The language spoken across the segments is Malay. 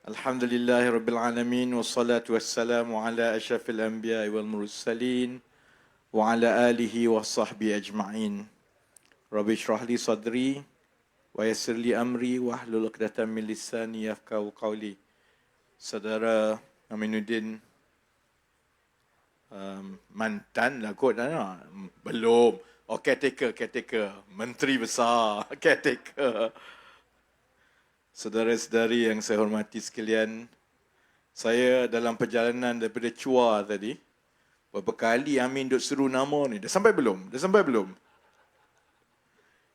Alhamdulillahirrabbilalamin. Wassalatu wassalamu ala ashrafil anbiya wal mursalin wa ala alihi wa sahbihi ajma'in. Rabbi shrah li sadri wa yassir li amri wa hlul 'uqdatam min lisani yafqahu qawli. Saudara Aminuddin mantan lah kot, belum. Oh, caretaker, menteri besar, caretaker. Saudara-saudari yang saya hormati sekalian, saya dalam perjalanan daripada Chua tadi, berapa kali Amin duk seru nama ni. Dah sampai belum?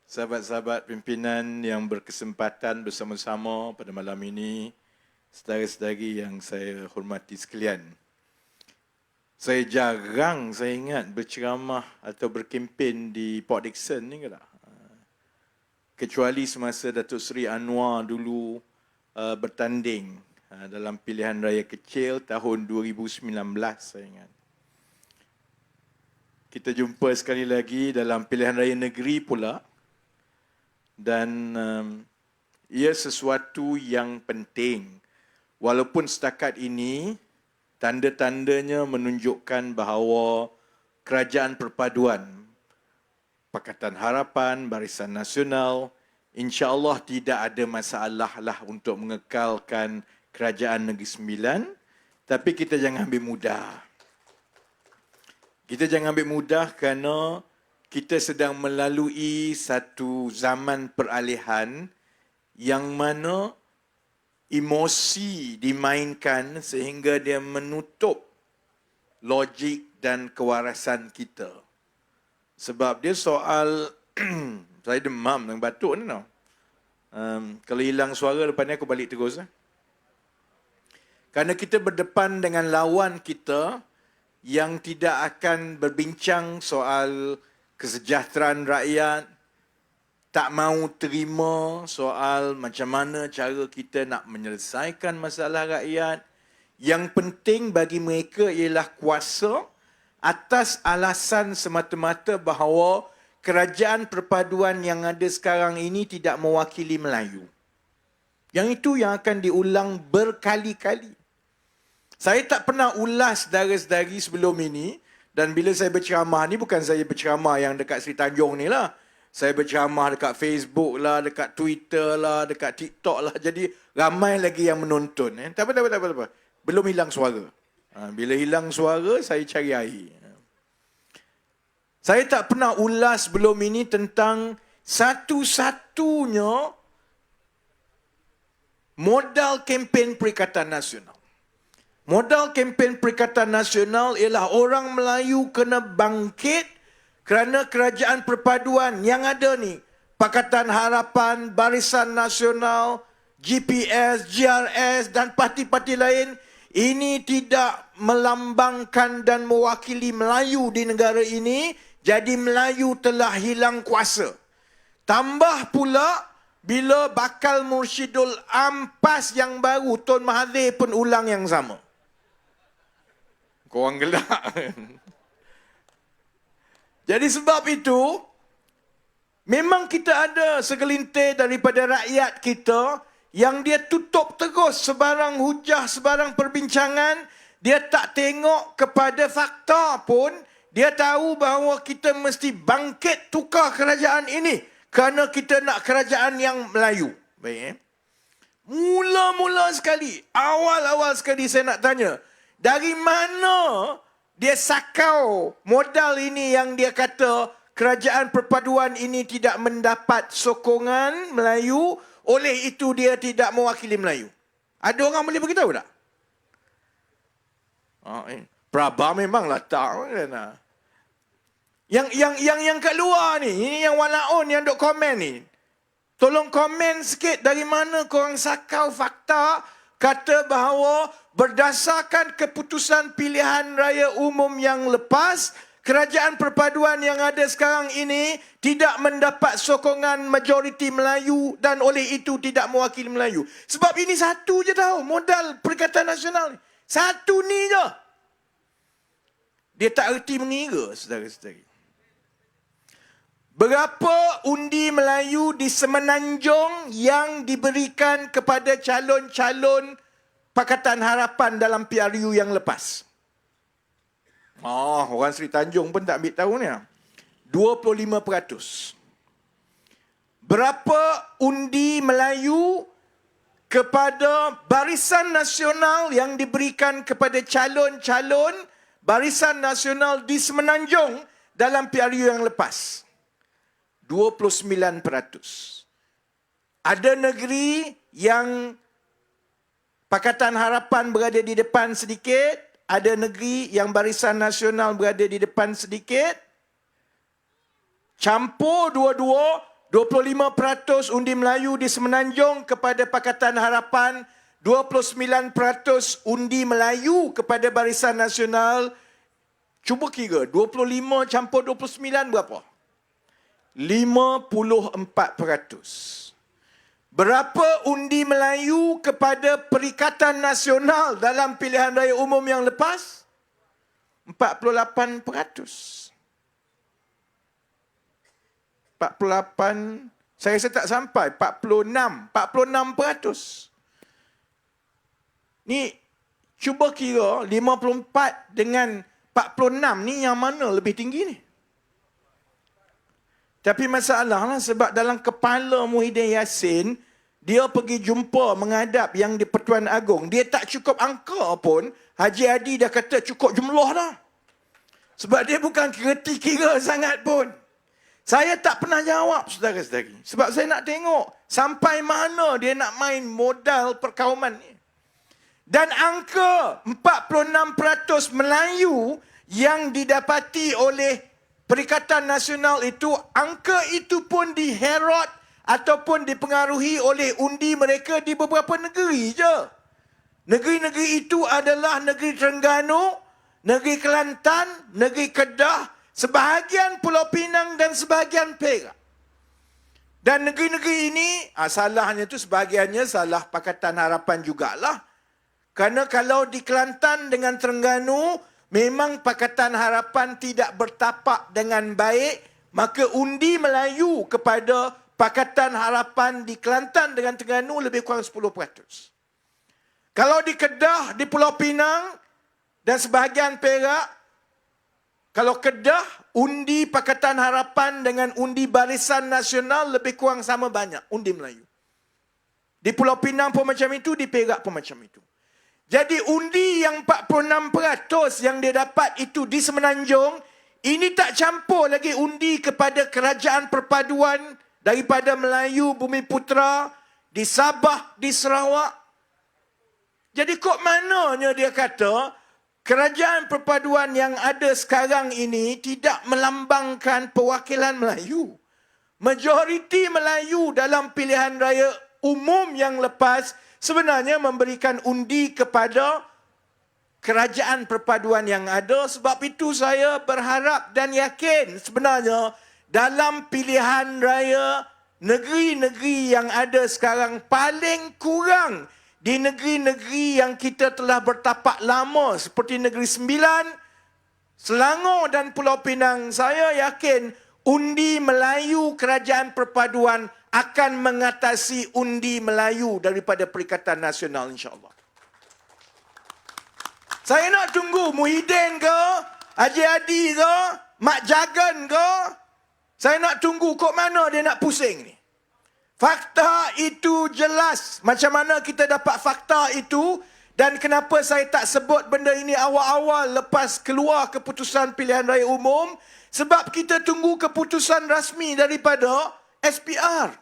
Sahabat-sahabat pimpinan yang berkesempatan bersama-sama pada malam ini, saudara-saudari yang saya hormati sekalian. Saya jarang, saya ingat, berceramah atau berkempen di Port Dickson ni ke tak? Kecuali semasa Datuk Seri Anwar dulu bertanding dalam pilihan raya kecil tahun 2019, saya ingat. Kita jumpa sekali lagi dalam pilihan raya negeri pula, dan ia sesuatu yang penting. Walaupun setakat ini tanda-tandanya menunjukkan bahawa Kerajaan Perpaduan, Pakatan Harapan, Barisan Nasional, insya-Allah tidak ada masalah lah untuk mengekalkan Kerajaan Negeri Sembilan, tapi kita jangan ambil mudah. Kita jangan ambil mudah kerana kita sedang melalui satu zaman peralihan yang mana emosi dimainkan sehingga dia menutup logik dan kewarasan kita. Sebab dia soal, saya demam dengan batuk ni tau. Kalau hilang suara lepas ni aku balik terus. Kerana kita berdepan dengan lawan kita yang tidak akan berbincang soal kesejahteraan rakyat, tak mahu terima soal macam mana cara kita nak menyelesaikan masalah rakyat. Yang penting bagi mereka ialah kuasa, atas alasan semata-mata bahawa Kerajaan Perpaduan yang ada sekarang ini tidak mewakili Melayu. Yang itu yang akan diulang berkali-kali. Saya tak pernah ulas saudara-saudari sebelum ini, dan bila saya berceramah ni bukan saya berceramah yang dekat Sri Tanjung ni lah. Saya berceramah dekat Facebook lah, dekat Twitter lah, dekat TikTok lah. Jadi ramai lagi yang menonton. Tak apa. Belum hilang suara. Bila hilang suara, saya cari air. Saya tak pernah ulas sebelum ini tentang satu-satunya modal kempen Perikatan Nasional. Modal kempen Perikatan Nasional ialah orang Melayu kena bangkit kerana Kerajaan Perpaduan yang ada ni, Pakatan Harapan, Barisan Nasional, GPS, GRS dan parti-parti lain, ini tidak melambangkan dan mewakili Melayu di negara ini, jadi Melayu telah hilang kuasa. Tambah pula, bila bakal Mursyidul Am PAS yang baru, Tun Mahathir pun ulang yang sama. Korang gelak. Jadi sebab itu, memang kita ada segelintir daripada rakyat kita yang dia tutup terus sebarang hujah, sebarang perbincangan. Dia tak tengok kepada fakta pun. Dia tahu bahawa kita mesti bangkit tukar kerajaan ini kerana kita nak kerajaan yang Melayu. Baik, Mula-mula sekali, awal-awal sekali saya nak tanya, dari mana dia sakau modal ini yang dia kata Kerajaan Perpaduan ini tidak mendapat sokongan Melayu, oleh itu dia tidak mewakili Melayu? Ada orang boleh beritahu tak? Prabah memanglah tak. Yang kat luar ni, ini yang walaun yang duk komen ni. Tolong komen sikit dari mana korang sakau fakta kata bahawa berdasarkan keputusan pilihan raya umum yang lepas, Kerajaan Perpaduan yang ada sekarang ini tidak mendapat sokongan majoriti Melayu dan oleh itu tidak mewakili Melayu. Sebab ini satu je tahu modal Perikatan Nasional ni. Satu ni je. Dia tak erti mengira, saudara-saudari. Berapa undi Melayu di Semenanjung yang diberikan kepada calon-calon Pakatan Harapan dalam PRU yang lepas? Orang Seri Tanjung pun tak ambil tahu ni. 25%. Berapa undi Melayu kepada Barisan Nasional yang diberikan kepada calon-calon Barisan Nasional di Semenanjung dalam PRU yang lepas? 29%. Ada negeri yang Pakatan Harapan berada di depan sedikit, ada negeri yang Barisan Nasional berada di depan sedikit. Campur dua-dua, 25% undi Melayu di Semenanjung kepada Pakatan Harapan, 29% undi Melayu kepada Barisan Nasional. Cuba kira, 25 campur 29 berapa? 54%. Berapa undi Melayu kepada Perikatan Nasional dalam pilihan raya umum yang lepas? 48%. 48, saya rasa tak sampai, 46%. Ni, cuba kira 54 dengan 46 ni yang mana lebih tinggi ni? Tapi masalahlah sebab dalam kepala Muhyiddin Yassin, dia pergi jumpa menghadap yang di Pertuan Agong. Dia tak cukup angka pun, Haji Hadi dah kata cukup jumlah dah. Sebab dia bukan kira sangat pun. Saya tak pernah jawab, saudara-saudari. Sebab saya nak tengok sampai mana dia nak main modal perkauman ni. Dan angka 46% Melayu yang didapati oleh Perikatan Nasional itu, angka itu pun diherot ataupun dipengaruhi oleh undi mereka di beberapa negeri je. Negeri-negeri itu adalah negeri Terengganu, negeri Kelantan, negeri Kedah, sebahagian Pulau Pinang dan sebahagian Perak. Dan negeri-negeri ini, salahnya tu sebahagiannya salah Pakatan Harapan jugalah. Kerana kalau di Kelantan dengan Terengganu, memang Pakatan Harapan tidak bertapak dengan baik, maka undi Melayu kepada Pakatan Harapan di Kelantan dengan Terengganu lebih kurang 10%. Kalau di Kedah, di Pulau Pinang dan sebahagian Perak, kalau Kedah, undi Pakatan Harapan dengan undi Barisan Nasional lebih kurang sama banyak undi Melayu. Di Pulau Pinang pun macam itu, di Perak pun macam itu. Jadi undi yang 46% yang dia dapat itu di Semenanjung, ini tak campur lagi undi kepada Kerajaan Perpaduan daripada Melayu Bumiputera, di Sabah, di Sarawak. Jadi kok mananya dia kata, Kerajaan Perpaduan yang ada sekarang ini tidak melambangkan perwakilan Melayu. Majoriti Melayu dalam pilihan raya umum yang lepas sebenarnya memberikan undi kepada Kerajaan Perpaduan yang ada. Sebab itu saya berharap dan yakin sebenarnya dalam pilihan raya negeri-negeri yang ada sekarang, paling kurang di negeri-negeri yang kita telah bertapak lama seperti Negeri Sembilan, Selangor dan Pulau Pinang, saya yakin undi Melayu Kerajaan Perpaduan akan mengatasi undi Melayu daripada Perikatan Nasional, insya-Allah. Saya nak tunggu Muhyiddin ke, Haji Hadi ke, Mak Jagan ke. Saya nak tunggu kok mana dia nak pusing ni. Fakta itu jelas. Macam mana kita dapat fakta itu dan kenapa saya tak sebut benda ini awal-awal lepas keluar keputusan pilihan raya umum? Sebab kita tunggu keputusan rasmi daripada SPR.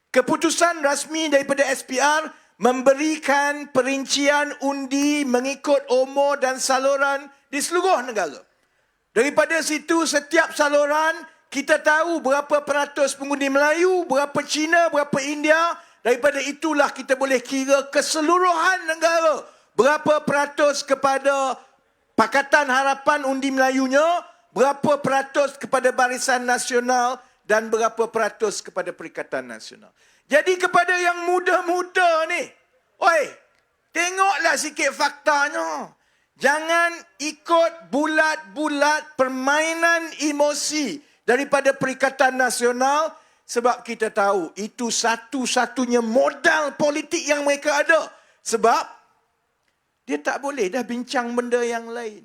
Keputusan rasmi daripada SPR memberikan perincian undi mengikut umur dan saluran di seluruh negara. Daripada situ setiap saluran kita tahu berapa peratus pengundi Melayu, berapa Cina, berapa India. Daripada itulah kita boleh kira keseluruhan negara. Berapa peratus kepada Pakatan Harapan undi Melayunya, berapa peratus kepada Barisan Nasional dan berapa peratus kepada Perikatan Nasional. Jadi kepada yang muda-muda ni, oi, tengoklah sikit faktanya. Jangan ikut bulat-bulat permainan emosi daripada Perikatan Nasional, sebab kita tahu itu satu-satunya modal politik yang mereka ada. Sebab dia tak boleh dah bincang benda yang lain.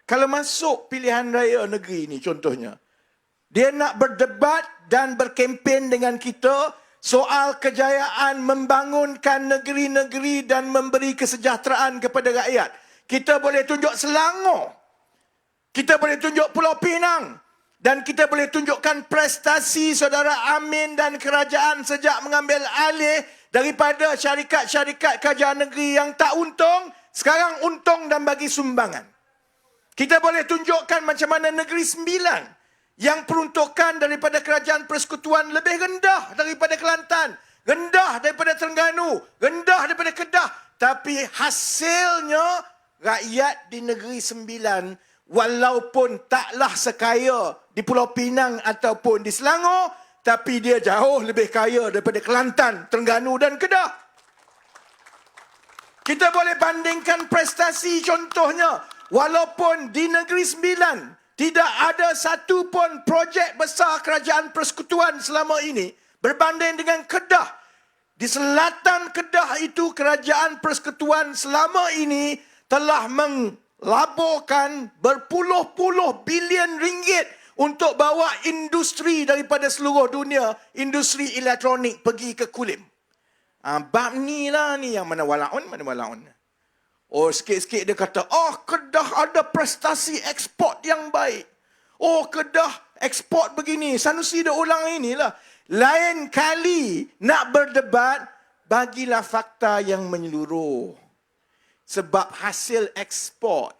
Kalau masuk pilihan raya negeri ni contohnya, dia nak berdebat dan berkempen dengan kita soal kejayaan membangunkan negeri-negeri dan memberi kesejahteraan kepada rakyat. Kita boleh tunjuk Selangor. Kita boleh tunjuk Pulau Pinang. Dan kita boleh tunjukkan prestasi saudara Amin dan kerajaan sejak mengambil alih daripada syarikat-syarikat kerajaan negeri yang tak untung, sekarang untung dan bagi sumbangan. Kita boleh tunjukkan macam mana Negeri Sembilan yang peruntukan daripada kerajaan persekutuan lebih rendah daripada Kelantan, rendah daripada Terengganu, rendah daripada Kedah. Tapi hasilnya rakyat di Negeri Sembilan walaupun taklah sekaya di Pulau Pinang ataupun di Selangor, tapi dia jauh lebih kaya daripada Kelantan, Terengganu dan Kedah. Kita boleh bandingkan prestasi contohnya, walaupun di Negeri Sembilan tidak ada satu pun projek besar kerajaan persekutuan selama ini berbanding dengan Kedah. Di selatan Kedah itu kerajaan persekutuan selama ini telah melaburkan berpuluh-puluh bilion ringgit untuk bawa industri daripada seluruh dunia, industri elektronik pergi ke Kulim. Bab ni lah ni yang mana walaun. Oh, sikit-sikit dia kata, oh Kedah ada prestasi ekspor yang baik. Oh, Kedah ekspor begini. Sanusi dia ulang inilah. Lain kali nak berdebat, bagilah fakta yang menyeluruh. Sebab hasil ekspor,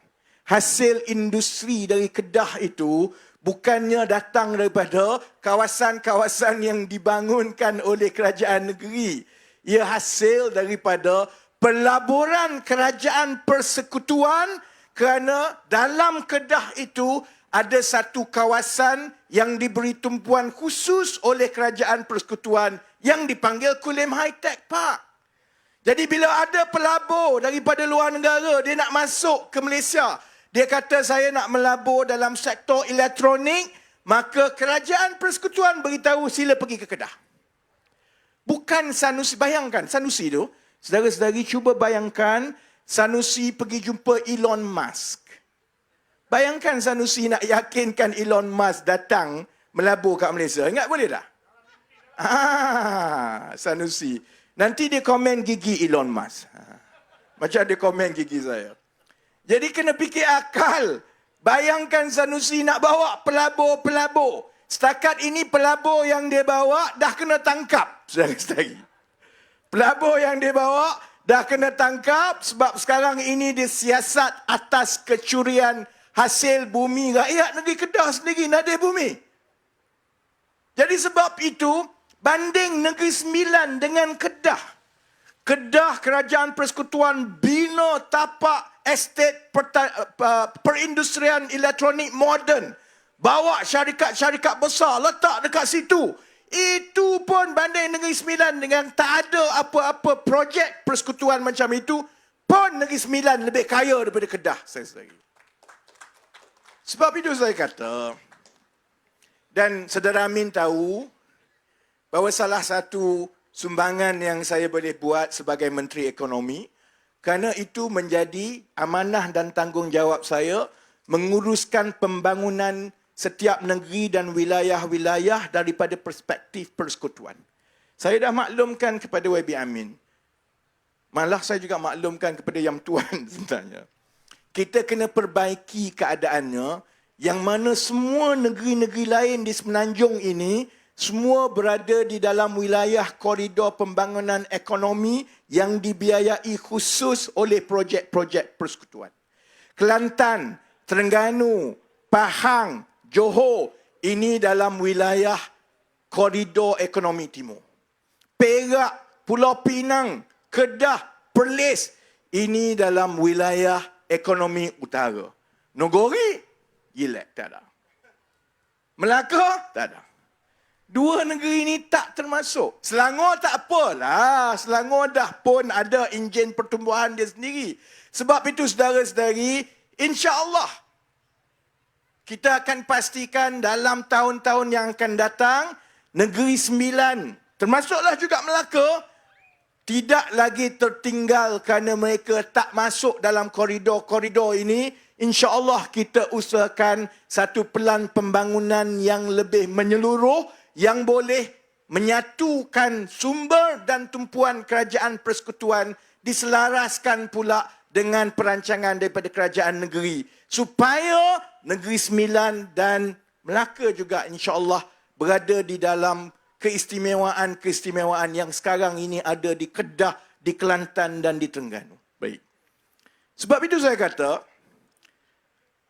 hasil industri dari Kedah itu bukannya datang daripada kawasan-kawasan yang dibangunkan oleh kerajaan negeri. Ia hasil daripada pelaburan kerajaan persekutuan, kerana dalam Kedah itu ada satu kawasan yang diberi tumpuan khusus oleh kerajaan persekutuan yang dipanggil Kulim High Tech Park. Jadi bila ada pelabur daripada luar negara, dia nak masuk ke Malaysia, dia kata saya nak melabur dalam sektor elektronik, maka kerajaan persekutuan beritahu sila pergi ke Kedah. Bukan Sanusi, bayangkan Sanusi tu, saudara-saudari cuba bayangkan Sanusi pergi jumpa Elon Musk. Bayangkan Sanusi nak yakinkan Elon Musk datang melabur kat Malaysia. Ingat boleh tak? Sanusi. Nanti dia komen gigi Elon Musk. Macam dia komen gigi saya. Jadi kena fikir akal. Bayangkan Sanusi nak bawa pelabur-pelabur. Setakat ini pelabur yang dia bawa dah kena tangkap, saudara-saudari. Pelabur yang dia bawa dah kena tangkap sebab sekarang ini dia siasat atas kecurian hasil bumi rakyat negeri Kedah sendiri, nadir bumi. Jadi sebab itu, banding Negeri Sembilan dengan Kedah. Kedah kerajaan persekutuan bina tapak estet perindustrian elektronik moden. Bawa syarikat-syarikat besar, letak dekat situ. Itu pun banding Negeri Sembilan dengan tak ada apa-apa projek persekutuan macam itu, pun Negeri Sembilan lebih kaya daripada Kedah, saya sendiri. Sebab itu saya kata, dan saudara Amin tahu, bahawa salah satu sumbangan yang saya boleh buat sebagai Menteri Ekonomi, kerana itu menjadi amanah dan tanggungjawab saya menguruskan pembangunan setiap negeri dan wilayah-wilayah daripada perspektif persekutuan. Saya dah maklumkan kepada YB Amin. Malah saya juga maklumkan kepada Yang Tuan sebenarnya. Kita kena perbaiki keadaannya yang mana semua negeri-negeri lain di Semenanjung ini semua berada di dalam wilayah koridor pembangunan ekonomi yang dibiayai khusus oleh projek-projek persekutuan. Kelantan, Terengganu, Pahang, Johor, ini dalam wilayah koridor ekonomi timur. Perak, Pulau Pinang, Kedah, Perlis, ini dalam wilayah ekonomi utara. Nogori, Yilek, tak ada. Melaka, tak ada. Dua negeri ini tak termasuk. Selangor tak apalah. Selangor dah pun ada enjin pertumbuhan dia sendiri. Sebab itu saudara-saudari, insya-Allah kita akan pastikan dalam tahun-tahun yang akan datang, Negeri Sembilan, termasuklah juga Melaka, tidak lagi tertinggal kerana mereka tak masuk dalam koridor-koridor ini. InsyaAllah kita usahakan satu pelan pembangunan yang lebih menyeluruh yang boleh menyatukan sumber dan tumpuan kerajaan persekutuan diselaraskan pula dengan perancangan daripada kerajaan negeri supaya Negeri Sembilan dan Melaka juga insya-Allah berada di dalam keistimewaan-keistimewaan yang sekarang ini ada di Kedah, di Kelantan dan di Terengganu. Baik. Sebab itu saya kata,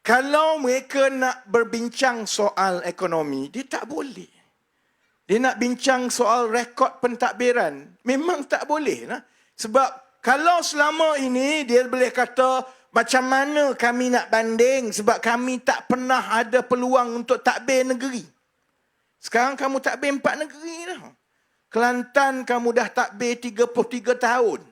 kalau mereka nak berbincang soal ekonomi, dia tak boleh. Dia nak bincang soal rekod pentadbiran, memang tak boleh. Nah. Sebab kalau selama ini dia boleh kata, macam mana kami nak banding sebab kami tak pernah ada peluang untuk tadbir negeri. Sekarang kamu takbir 4 negeri dah. Kelantan kamu dah takbir 33 tahun.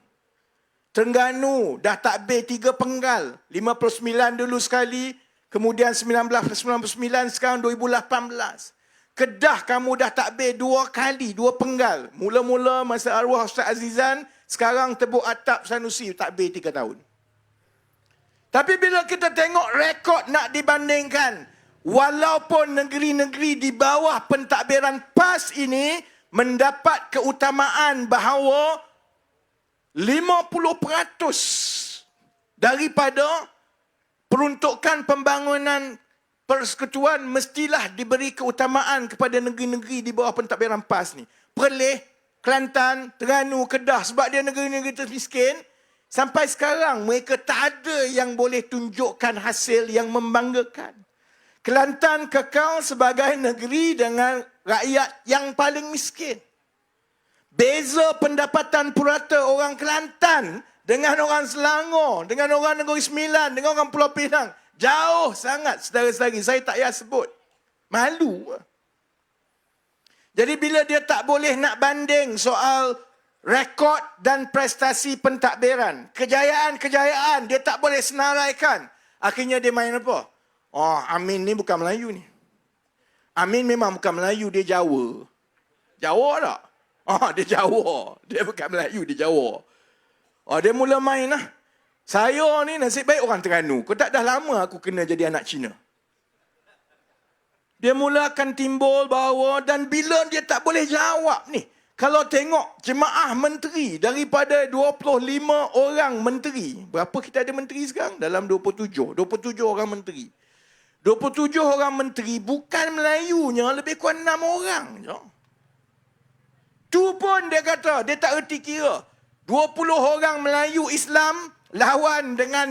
Terengganu dah takbir 3 penggal. 59 dulu sekali. Kemudian 1999, sekarang 2018. Kedah kamu dah takbir 2 kali, 2 penggal. Mula-mula masa arwah Ustaz Azizan, sekarang Tebuk Atap Sanusi takbir 3 tahun. Tapi bila kita tengok rekod nak dibandingkan, walaupun negeri-negeri di bawah pentadbiran PAS ini mendapat keutamaan bahawa 50% daripada peruntukan pembangunan persekutuan mestilah diberi keutamaan kepada negeri-negeri di bawah pentadbiran PAS ni. Perlis, Kelantan, Terengganu, Kedah sebab dia negeri-negeri termiskin. Sampai sekarang mereka tak ada yang boleh tunjukkan hasil yang membanggakan. Kelantan kekal sebagai negeri dengan rakyat yang paling miskin. Beza pendapatan purata orang Kelantan dengan orang Selangor, dengan orang Negeri Sembilan, dengan orang Pulau Pinang, jauh sangat saudara-saudari. Saya tak payah sebut. Malu. Jadi bila dia tak boleh nak banding soal rekod dan prestasi pentadbiran, kejayaan-kejayaan dia tak boleh senaraikan. Akhirnya dia main apa? Oh, Amin ni bukan Melayu ni. Amin memang bukan Melayu, dia Jawa. Jawa tak? Oh, dia Jawa. Dia bukan Melayu, dia Jawa. Oh, dia mula main lah. Saya ni nasib baik orang Terengganu. Kau tak dah lama aku kena jadi anak Cina. Dia mula akan timbul bahawa, dan bila dia tak boleh jawab ni, kalau tengok jemaah menteri daripada 25 orang menteri, berapa kita ada menteri sekarang? Dalam 27 orang menteri. 27 orang menteri, bukan Melayunya lebih kurang 6 orang je. Tu pun dia kata, dia tak erti kira. 20 orang Melayu Islam lawan dengan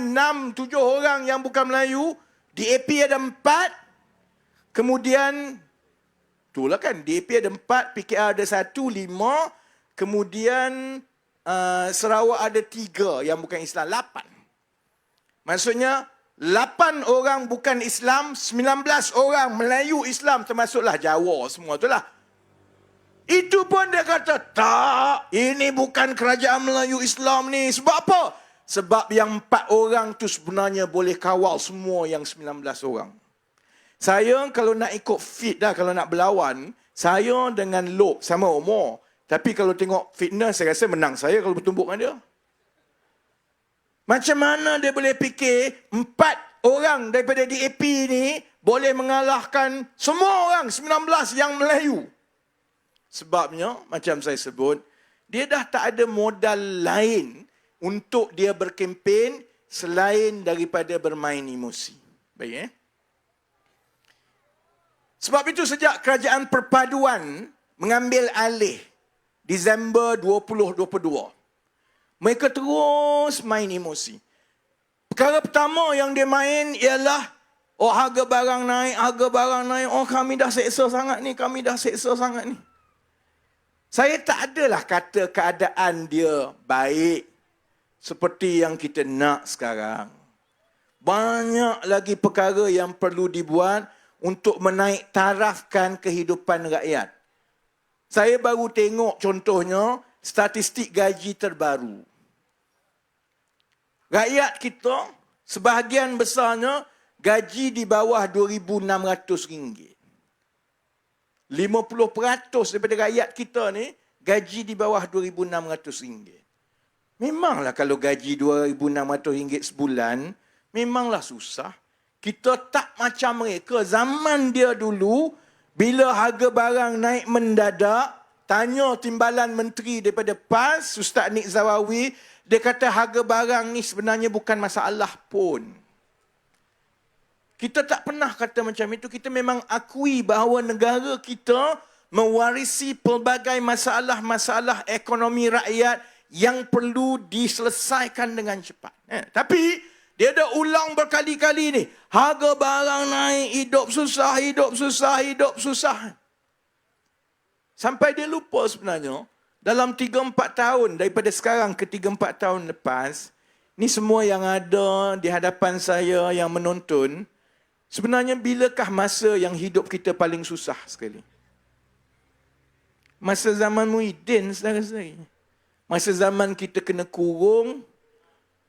6-7 orang yang bukan Melayu. DAP ada 4. Kemudian, itulah kan, DAP ada 4, PKR ada 1, 5. Kemudian Sarawak ada 3 yang bukan Islam, 8. Maksudnya, 8 orang bukan Islam, 19 orang Melayu Islam, termasuklah Jawa semua itulah. Itu pun dia kata, tak, ini bukan kerajaan Melayu Islam ni. Sebab apa? Sebab yang 4 orang tu sebenarnya boleh kawal semua yang 19 orang. Saya kalau nak ikut fit dah, kalau nak berlawan, saya dengan Lok sama umur. Tapi kalau tengok fitness, saya rasa menang saya kalau bertumbuk dengan dia. Macam mana dia boleh fikir 4 orang daripada DAP ni boleh mengalahkan semua orang 19 yang Melayu? Sebabnya, macam saya sebut, dia dah tak ada modal lain untuk dia berkempen selain daripada bermain emosi. Baik, Sebab itu sejak kerajaan perpaduan mengambil alih Disember 2022, mereka terus main emosi. Perkara pertama yang dia main ialah, oh harga barang naik, oh kami dah seksa sangat ni, Saya tak adalah kata keadaan dia baik seperti yang kita nak sekarang. Banyak lagi perkara yang perlu dibuat untuk menaik tarafkan kehidupan rakyat. Saya baru tengok contohnya statistik gaji terbaru. Rakyat kita sebahagian besarnya gaji di bawah RM2,600. 50% daripada rakyat kita ni gaji di bawah RM2,600. Memanglah kalau gaji RM2,600 sebulan, memanglah susah. Kita tak macam mereka. Zaman dia dulu, bila harga barang naik mendadak, tanya timbalan menteri daripada PAS, Ustaz Nik Zawawi, dia kata harga barang ni sebenarnya bukan masalah pun. Kita tak pernah kata macam itu. Kita memang akui bahawa negara kita mewarisi pelbagai masalah-masalah ekonomi rakyat yang perlu diselesaikan dengan cepat. Tapi dia dah ulang berkali-kali ni. Harga barang naik, hidup susah, hidup susah, hidup susah. Sampai dia lupa sebenarnya, dalam 3-4 tahun daripada sekarang ke 3-4 tahun lepas, ni semua yang ada di hadapan saya yang menonton, sebenarnya bilakah masa yang hidup kita paling susah sekali? Masa zaman Muhyiddin, saudara-saudari. Masa zaman kita kena kurung,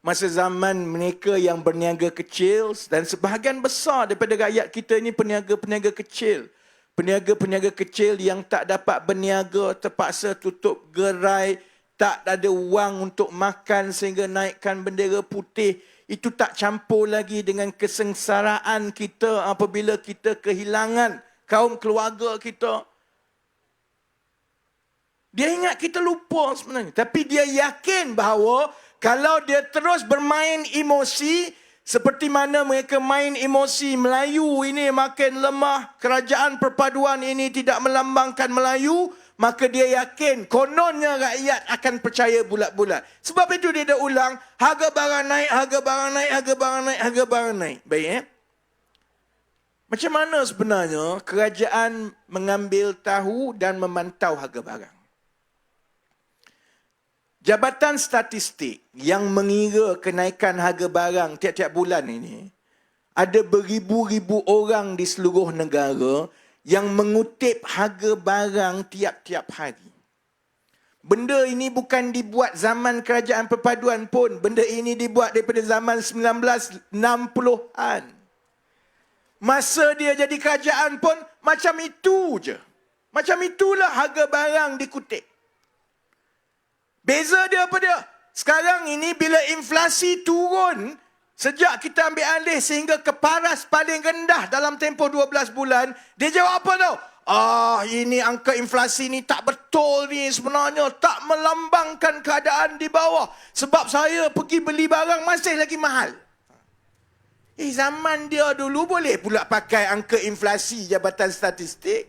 masa zaman mereka yang berniaga kecil, dan sebahagian besar daripada rakyat kita ini peniaga-peniaga kecil. Peniaga-peniaga kecil yang tak dapat berniaga, terpaksa tutup gerai, tak ada wang untuk makan sehingga naikkan bendera putih. Itu tak campur lagi dengan kesengsaraan kita apabila kita kehilangan kaum keluarga kita. Dia ingat kita lupa sebenarnya. Tapi dia yakin bahawa kalau dia terus bermain emosi, seperti mana mereka main emosi Melayu ini makin lemah, kerajaan perpaduan ini tidak melambangkan Melayu, maka dia yakin kononnya rakyat akan percaya bulat-bulat. Sebab itu dia dah ulang, harga barang naik, harga barang naik, harga barang naik, harga barang naik. Baik, Macam mana sebenarnya kerajaan mengambil tahu dan memantau harga barang? Jabatan Statistik yang mengira kenaikan harga barang tiap-tiap bulan ini, ada beribu-ribu orang di seluruh negara yang mengutip harga barang tiap-tiap hari. Benda ini bukan dibuat zaman kerajaan perpaduan pun. Benda ini dibuat daripada zaman 1960-an. Masa dia jadi kerajaan pun macam itu je. Macam itulah harga barang dikutip. Beza dia apa dia? Sekarang ini bila inflasi turun, sejak kita ambil alih sehingga ke paras paling rendah dalam tempoh 12 bulan, dia jawab apa tau? Ini angka inflasi ni tak betul ni sebenarnya. Tak melambangkan keadaan di bawah. Sebab saya pergi beli barang masih lagi mahal. Zaman dia dulu boleh pula pakai angka inflasi Jabatan Statistik.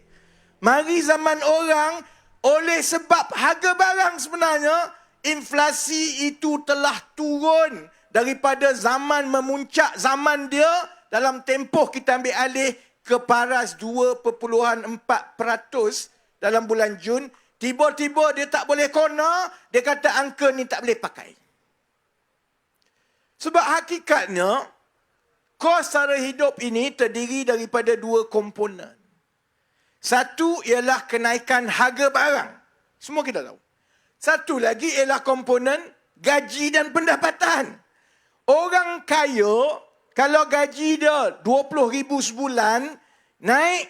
Mari zaman orang, oleh sebab harga barang sebenarnya, inflasi itu telah turun daripada zaman memuncak zaman dia dalam tempoh kita ambil alih ke paras 2.4% dalam bulan Jun. Tiba-tiba dia tak boleh kona, dia kata angka ni tak boleh pakai. Sebab hakikatnya, kos sara hidup ini terdiri daripada 2 komponen. Satu ialah kenaikan harga barang. Semua kita tahu. Satu lagi ialah komponen gaji dan pendapatan. Orang kaya, kalau gaji dia 20,000 sebulan, naik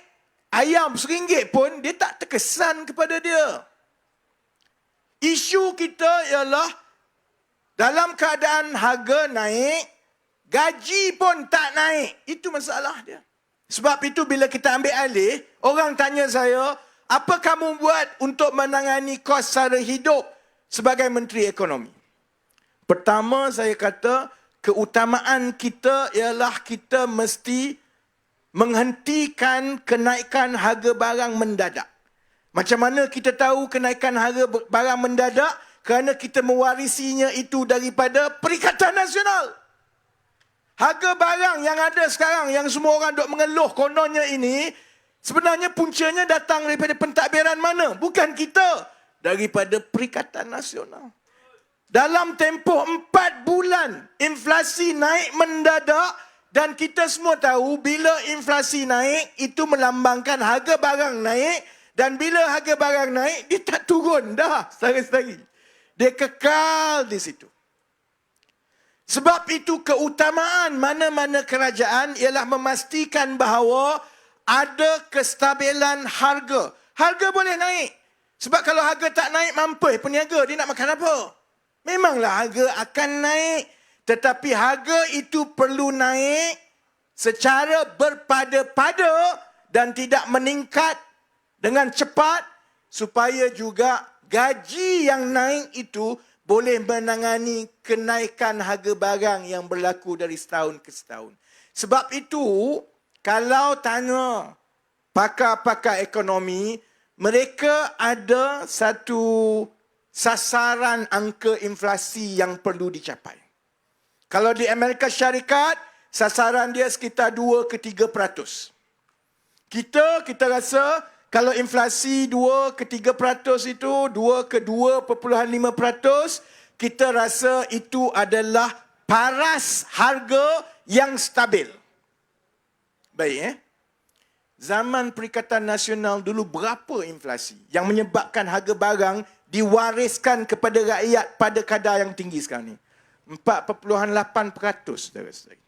ayam RM1 pun, dia tak terkesan kepada dia. Isu kita ialah dalam keadaan harga naik, gaji pun tak naik. Itu masalah dia. Sebab itu bila kita ambil alih, orang tanya saya, apa kamu buat untuk menangani kos sara hidup sebagai Menteri Ekonomi? Pertama saya kata, keutamaan kita ialah kita mesti menghentikan kenaikan harga barang mendadak. Macam mana kita tahu kenaikan harga barang mendadak? Kerana kita mewarisinya itu daripada Perikatan Nasional. Harga barang yang ada sekarang, yang semua orang duk mengeluh kononnya ini, sebenarnya puncanya datang daripada pentadbiran mana? Bukan kita. Daripada Perikatan Nasional. Dalam tempoh 4 bulan, inflasi naik mendadak, dan kita semua tahu bila inflasi naik, itu melambangkan harga barang naik, dan bila harga barang naik, dia tak turun dah, saudara-saudari. Dia kekal di situ. Sebab itu keutamaan mana-mana kerajaan ialah memastikan bahawa ada kestabilan harga. Harga boleh naik. Sebab kalau harga tak naik, mampu peniaga, dia nak makan apa? Memanglah harga akan naik. Tetapi harga itu perlu naik secara berpada-pada dan tidak meningkat dengan cepat supaya juga gaji yang naik itu boleh menangani kenaikan harga barang yang berlaku dari setahun ke setahun. Sebab itu, kalau tanya pakar-pakar ekonomi, mereka ada satu sasaran angka inflasi yang perlu dicapai. Kalau di Amerika Syarikat, sasaran dia sekitar 2 ke 3%. Kita rasa kalau inflasi 2 ke 3% itu, 2 ke 2.5%, kita rasa itu adalah paras harga yang stabil. Baik, Zaman Perikatan Nasional dulu berapa inflasi yang menyebabkan harga barang diwariskan kepada rakyat pada kadar yang tinggi sekarang ni? 4.8%, saudara-saudari.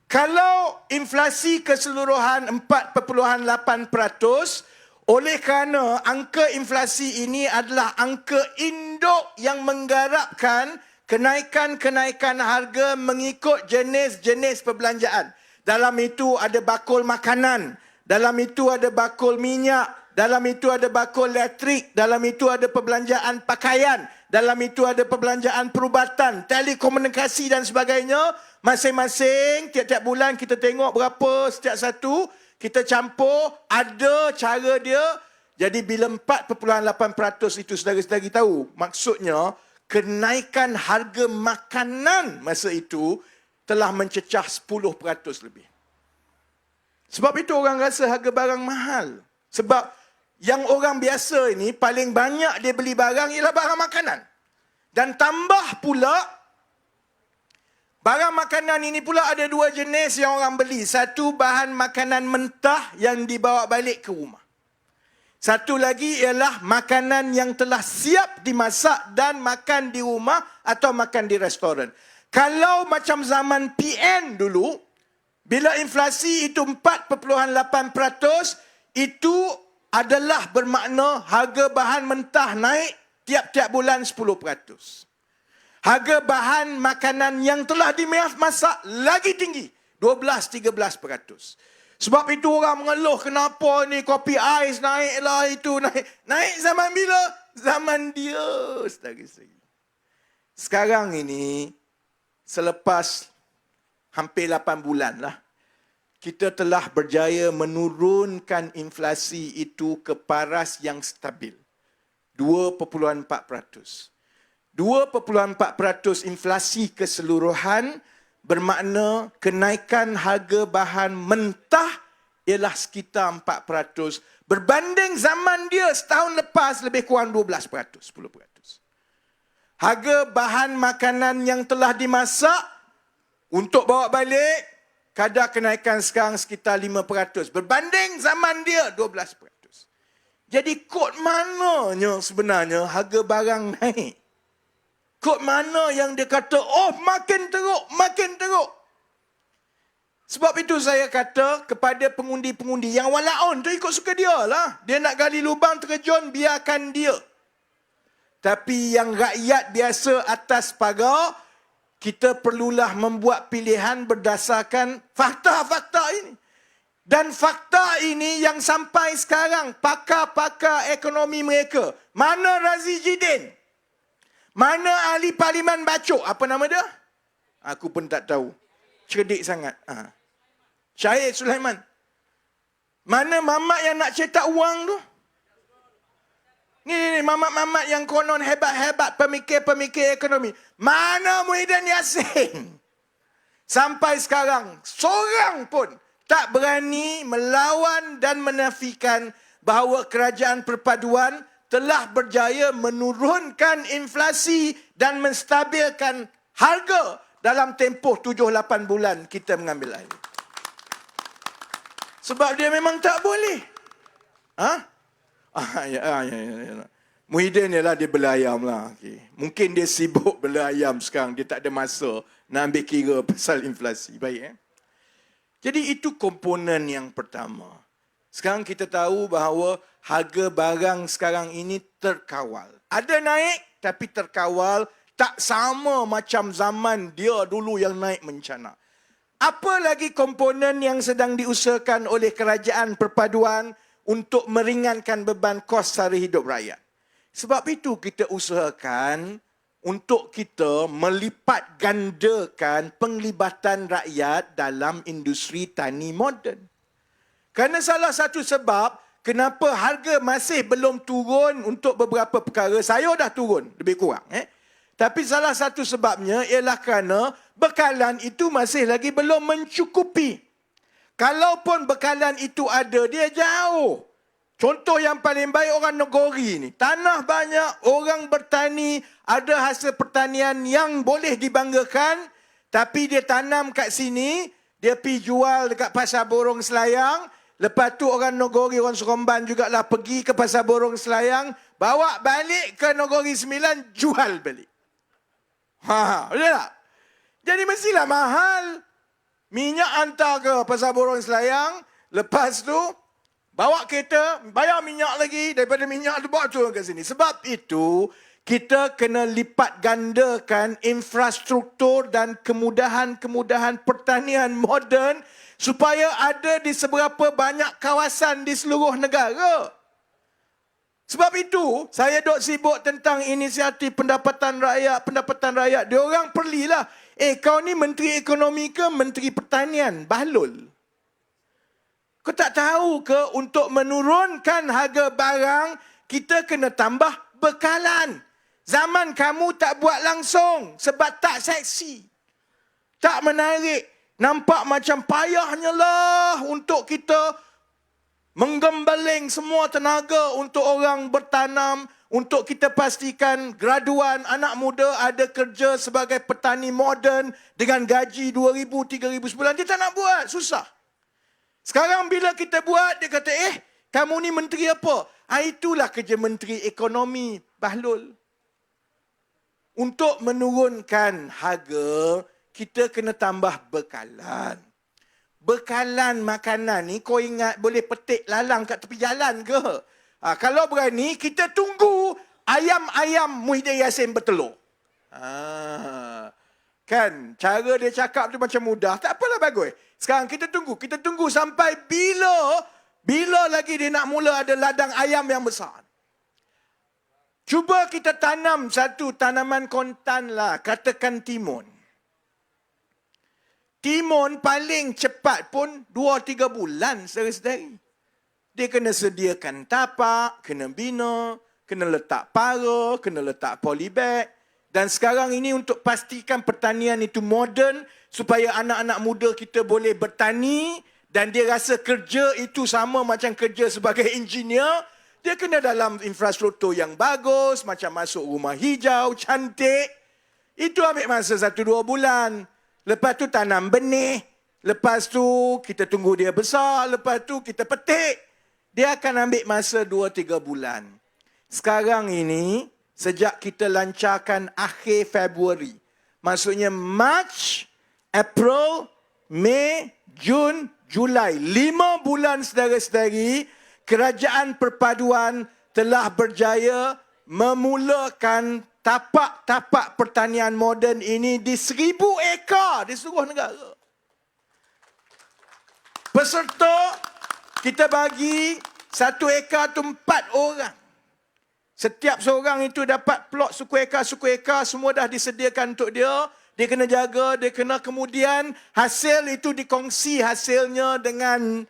Kalau inflasi keseluruhan 4.8%, oleh kerana angka inflasi ini adalah angka induk yang menggarapkan kenaikan-kenaikan harga mengikut jenis-jenis perbelanjaan. Dalam itu ada bakul makanan, dalam itu ada bakul minyak, dalam itu ada bakul elektrik, dalam itu ada perbelanjaan pakaian, dalam itu ada perbelanjaan perubatan, telekomunikasi dan sebagainya. Masing-masing, tiap-tiap bulan kita tengok berapa setiap satu, kita campur, ada cara dia. Jadi bila 4.8% itu saudara-saudari tahu, maksudnya kenaikan harga makanan masa itu telah mencecah 10% lebih. Sebab itu orang rasa harga barang mahal. Sebab yang orang biasa ini paling banyak dia beli barang ialah barang makanan. Dan tambah pula, barang makanan ini pula ada 2 jenis yang orang beli. Satu, bahan makanan mentah yang dibawa balik ke rumah. Satu lagi ialah makanan yang telah siap dimasak dan makan di rumah atau makan di restoran. Kalau macam zaman PN dulu, bila inflasi itu 4.8%, itu adalah bermakna harga bahan mentah naik tiap-tiap bulan 10%. Harga bahan makanan yang telah dimasak lagi tinggi, 12-13%. Sebab itu orang mengeluh, kenapa ni kopi ais naiklah, itu naik. Naik zaman bila? Zaman dia, saudara-saudari. Sekarang ini, selepas hampir 8 bulan lah, kita telah berjaya menurunkan inflasi itu ke paras yang stabil. 2.4%. 2.4% inflasi keseluruhan bermakna kenaikan harga bahan mentah ialah sekitar 4%. Berbanding zaman dia setahun lepas lebih kurang 12%, 10%. Harga bahan makanan yang telah dimasak untuk bawa balik, kadar kenaikan sekarang sekitar 5%. Berbanding zaman dia 12%. Jadi kod mananya sebenarnya harga barang naik? Kod mana yang dia kata, oh makin teruk, makin teruk. Sebab itu saya kata kepada pengundi-pengundi yang walaun tu ikut suka dia lah. Dia nak gali lubang terjun, biarkan dia. Tapi yang rakyat biasa atas pagar, kita perlulah membuat pilihan berdasarkan fakta-fakta ini. Dan fakta ini yang sampai sekarang, pakar-pakar ekonomi mereka. Mana Razi Jidin? Mana ahli parlimen Bacok? Apa nama dia? Aku pun tak tahu. Cerdik sangat. Syahid Sulaiman. Mana mamat yang nak cetak wang tu? Ni mamat-mamat yang konon hebat-hebat pemikir-pemikir ekonomi. Mana Muhyiddin Yassin? Sampai sekarang, seorang pun tak berani melawan dan menafikan bahawa kerajaan perpaduan telah berjaya menurunkan inflasi dan menstabilkan harga dalam tempoh 7-8 bulan kita mengambil alih. Sebab dia memang tak boleh. Ya. Muhyiddin ialah dia bela ayam lah. Okay. Mungkin dia sibuk bela ayam sekarang. Dia tak ada masa nak ambil kira pasal inflasi. Baik. Jadi itu komponen yang pertama. Sekarang kita tahu bahawa harga barang sekarang ini terkawal. Ada naik, naik tapi terkawal, tak sama macam zaman dia dulu yang naik mencana. Apa lagi komponen yang sedang diusahakan oleh kerajaan perpaduan untuk meringankan beban kos sara hidup rakyat? Sebab itu kita usahakan untuk kita melipat gandakan penglibatan rakyat dalam industri tani moden. Kerana salah satu sebab kenapa harga masih belum turun untuk beberapa perkara, sayur dah turun lebih kurang. Tapi salah satu sebabnya ialah kerana bekalan itu masih lagi belum mencukupi. Kalaupun bekalan itu ada, dia jauh. Contoh yang paling baik orang negeri ni. Tanah banyak, orang bertani, ada hasil pertanian yang boleh dibanggakan. Tapi dia tanam kat sini, dia pergi jual dekat Pasar Borong Selayang. Lepas tu orang negeri, orang Seremban jugalah pergi ke Pasar Borong Selayang. Bawa balik ke Negeri Sembilan, jual balik. Betul tak? Jadi mestilah mahal. Minyak hantar ke Pasar Borong Selayang. Lepas tu, bawa kereta, bayar minyak lagi. Daripada minyak tu bawa turun ke sini. Sebab itu, kita kena lipat gandakan infrastruktur dan kemudahan-kemudahan pertanian moden supaya ada di seberapa banyak kawasan di seluruh negara. Sebab itu, saya dok sibuk tentang inisiatif pendapatan rakyat. Diorang perlilah, kau ni Menteri Ekonomi ke Menteri Pertanian? Bahlul. Kau tak tahu ke untuk menurunkan harga barang, kita kena tambah bekalan. Zaman kamu tak buat langsung sebab tak seksi. Tak menarik. Nampak macam payahnya lah untuk kita menggembaling semua tenaga untuk orang bertanam, untuk kita pastikan graduan anak muda ada kerja sebagai petani moden dengan gaji 2,000, 3,000 sebulan. Dia tak nak buat, susah. Sekarang bila kita buat, dia kata, kamu ni menteri apa? Itulah kerja Menteri Ekonomi, Bahlul. Untuk menurunkan harga, kita kena tambah bekalan. Bekalan makanan ni kau ingat boleh petik lalang kat tepi jalan ke? Kalau berani, kita tunggu ayam-ayam Muhyiddin Yassin bertelur. Kan, cara dia cakap tu macam mudah. Tak apalah bagus. Sekarang kita tunggu sampai bila lagi dia nak mula ada ladang ayam yang besar. Cuba kita tanam satu tanaman kontan lah, katakan timun. Timun paling cepat pun 2-3 bulan sehari-hari. Dia kena sediakan tapak, kena bina, kena letak para, kena letak polybag. Dan sekarang ini untuk pastikan pertanian itu moden supaya anak-anak muda kita boleh bertani dan dia rasa kerja itu sama macam kerja sebagai engineer. Dia kena dalam infrastruktur yang bagus, macam masuk rumah hijau, cantik. Itu ambil masa 1-2 bulan. Lepas tu tanam benih. Lepas tu kita tunggu dia besar. Lepas tu kita petik. Dia akan ambil masa 2-3 bulan. Sekarang ini, sejak kita lancarkan akhir Februari. Maksudnya March, April, Mei, Jun, Julai. 5 bulan saudara-saudari, Kerajaan Perpaduan telah berjaya memulakan tapak-tapak pertanian moden ini di 1,000 ekar di seluruh negara. Peserta, kita bagi 1 ekar tu 4 orang. Setiap seorang itu dapat plot suku ekar, semua dah disediakan untuk dia. Dia kena jaga, dia kena kemudian hasil itu dikongsi hasilnya dengan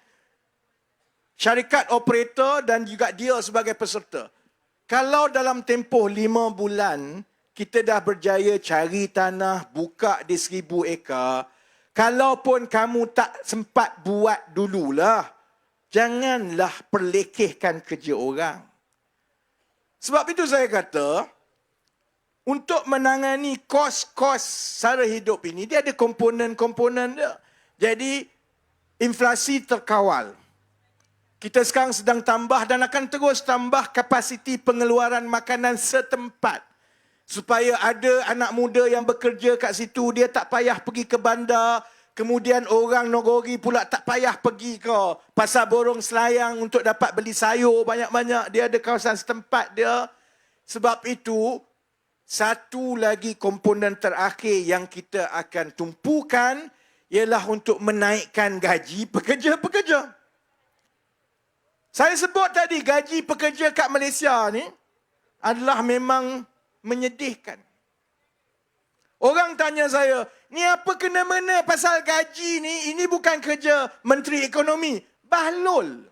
syarikat operator dan juga dia sebagai peserta. Kalau dalam tempoh 5 bulan, kita dah berjaya cari tanah, buka di 1,000 ekar. Kalaupun kamu tak sempat buat dululah, janganlah perlekehkan kerja orang. Sebab itu saya kata, untuk menangani kos-kos sara hidup ini, dia ada komponen-komponen dia. Jadi, inflasi terkawal. Kita sekarang sedang tambah dan akan terus tambah kapasiti pengeluaran makanan setempat. Supaya ada anak muda yang bekerja kat situ, dia tak payah pergi ke bandar. Kemudian orang negeri pula tak payah pergi ke Pasar Borong Selayang untuk dapat beli sayur banyak-banyak. Dia ada kawasan setempat dia. Sebab itu, satu lagi komponen terakhir yang kita akan tumpukan ialah untuk menaikkan gaji pekerja-pekerja. Saya sebut tadi gaji pekerja kat Malaysia ni adalah memang menyedihkan. Orang tanya saya, ni apa kena-mena pasal gaji ni? Ini bukan kerja Menteri Ekonomi. Bahlul.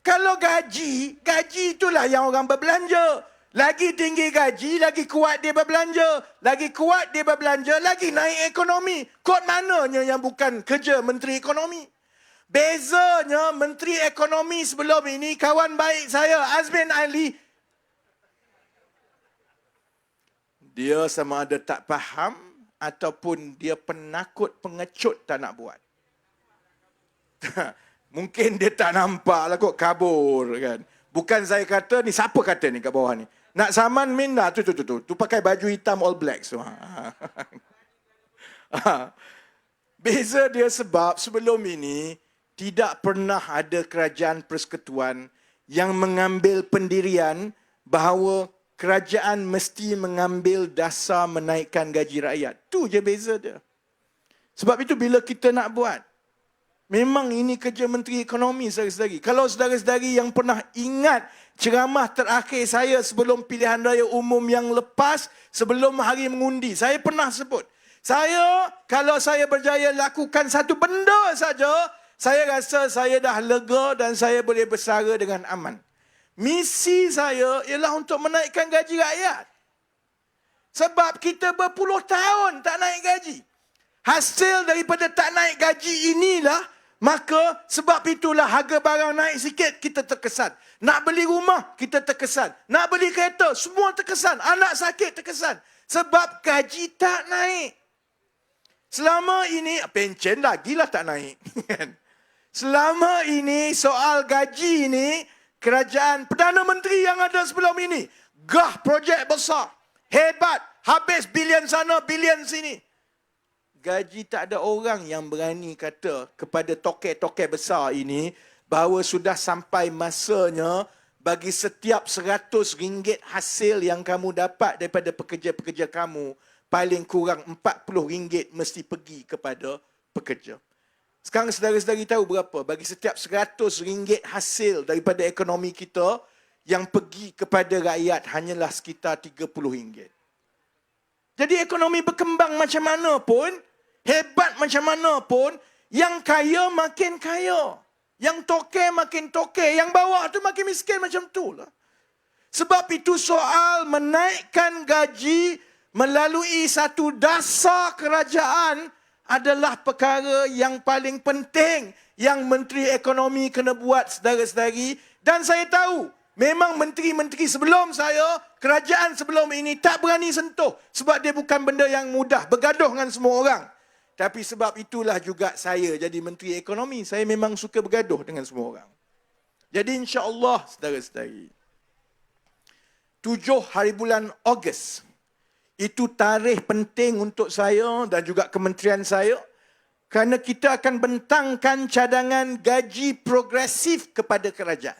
Kalau gaji itulah yang orang berbelanja. Lagi tinggi gaji, lagi kuat dia berbelanja. Lagi kuat dia berbelanja, lagi naik ekonomi. Kod mananya yang bukan kerja Menteri Ekonomi? Bezanya Menteri Ekonomi sebelum ini, kawan baik saya, Azmin Ali, dia sama ada tak faham ataupun dia penakut, pengecut tak nak buat. Mungkin dia tak nampak lah kot, kabur kan. Bukan saya kata ni, siapa kata ni kat bawah ni? Nak saman minda tu pakai baju hitam all black semua. Beza dia sebab sebelum ini tidak pernah ada kerajaan persekutuan yang mengambil pendirian bahawa kerajaan mesti mengambil dasar menaikkan gaji rakyat. Tu je beza dia. Sebab itu bila kita nak buat, memang ini kerja Menteri Ekonomi saudara-saudari. Kalau saudara-saudari yang pernah ingat ceramah terakhir saya sebelum pilihan raya umum yang lepas, sebelum hari mengundi, saya pernah sebut. Kalau saya berjaya lakukan satu benda saja, saya rasa saya dah lega dan saya boleh bersara dengan aman. Misi saya ialah untuk menaikkan gaji rakyat. Sebab kita berpuluh tahun tak naik gaji. Hasil daripada tak naik gaji inilah, maka sebab itulah harga barang naik sikit, kita terkesan. Nak beli rumah, kita terkesan. Nak beli kereta, semua terkesan. Anak sakit, terkesan. Sebab gaji tak naik. Selama ini, pencen lagilah tak naik. Selama ini, soal gaji ini, kerajaan Perdana Menteri yang ada sebelum ini gah projek besar, hebat, habis bilion sana, bilion sini. Gaji tak ada orang yang berani kata kepada toke-toke besar ini bahawa sudah sampai masanya bagi setiap RM100 hasil yang kamu dapat daripada pekerja-pekerja kamu, paling kurang RM40 mesti pergi kepada pekerja. Sekarang saudara-saudari tahu berapa? Bagi setiap RM100 hasil daripada ekonomi kita, yang pergi kepada rakyat hanyalah sekitar RM30. Jadi ekonomi berkembang macam mana pun, hebat macam mana pun, yang kaya makin kaya. Yang toke makin toke. Yang bawah tu makin miskin, macam tu lah. Sebab itu soal menaikkan gaji melalui satu dasar kerajaan adalah perkara yang paling penting yang Menteri Ekonomi kena buat, saudara-saudari. Dan saya tahu, memang menteri-menteri sebelum saya, kerajaan sebelum ini tak berani sentuh. Sebab dia bukan benda yang mudah, bergaduh dengan semua orang. Tapi sebab itulah juga saya jadi Menteri Ekonomi. Saya memang suka bergaduh dengan semua orang. Jadi insya-Allah, saudara-saudari, 7 hari bulan Ogos, itu tarikh penting untuk saya dan juga kementerian saya kerana kita akan bentangkan cadangan gaji progresif kepada kerajaan.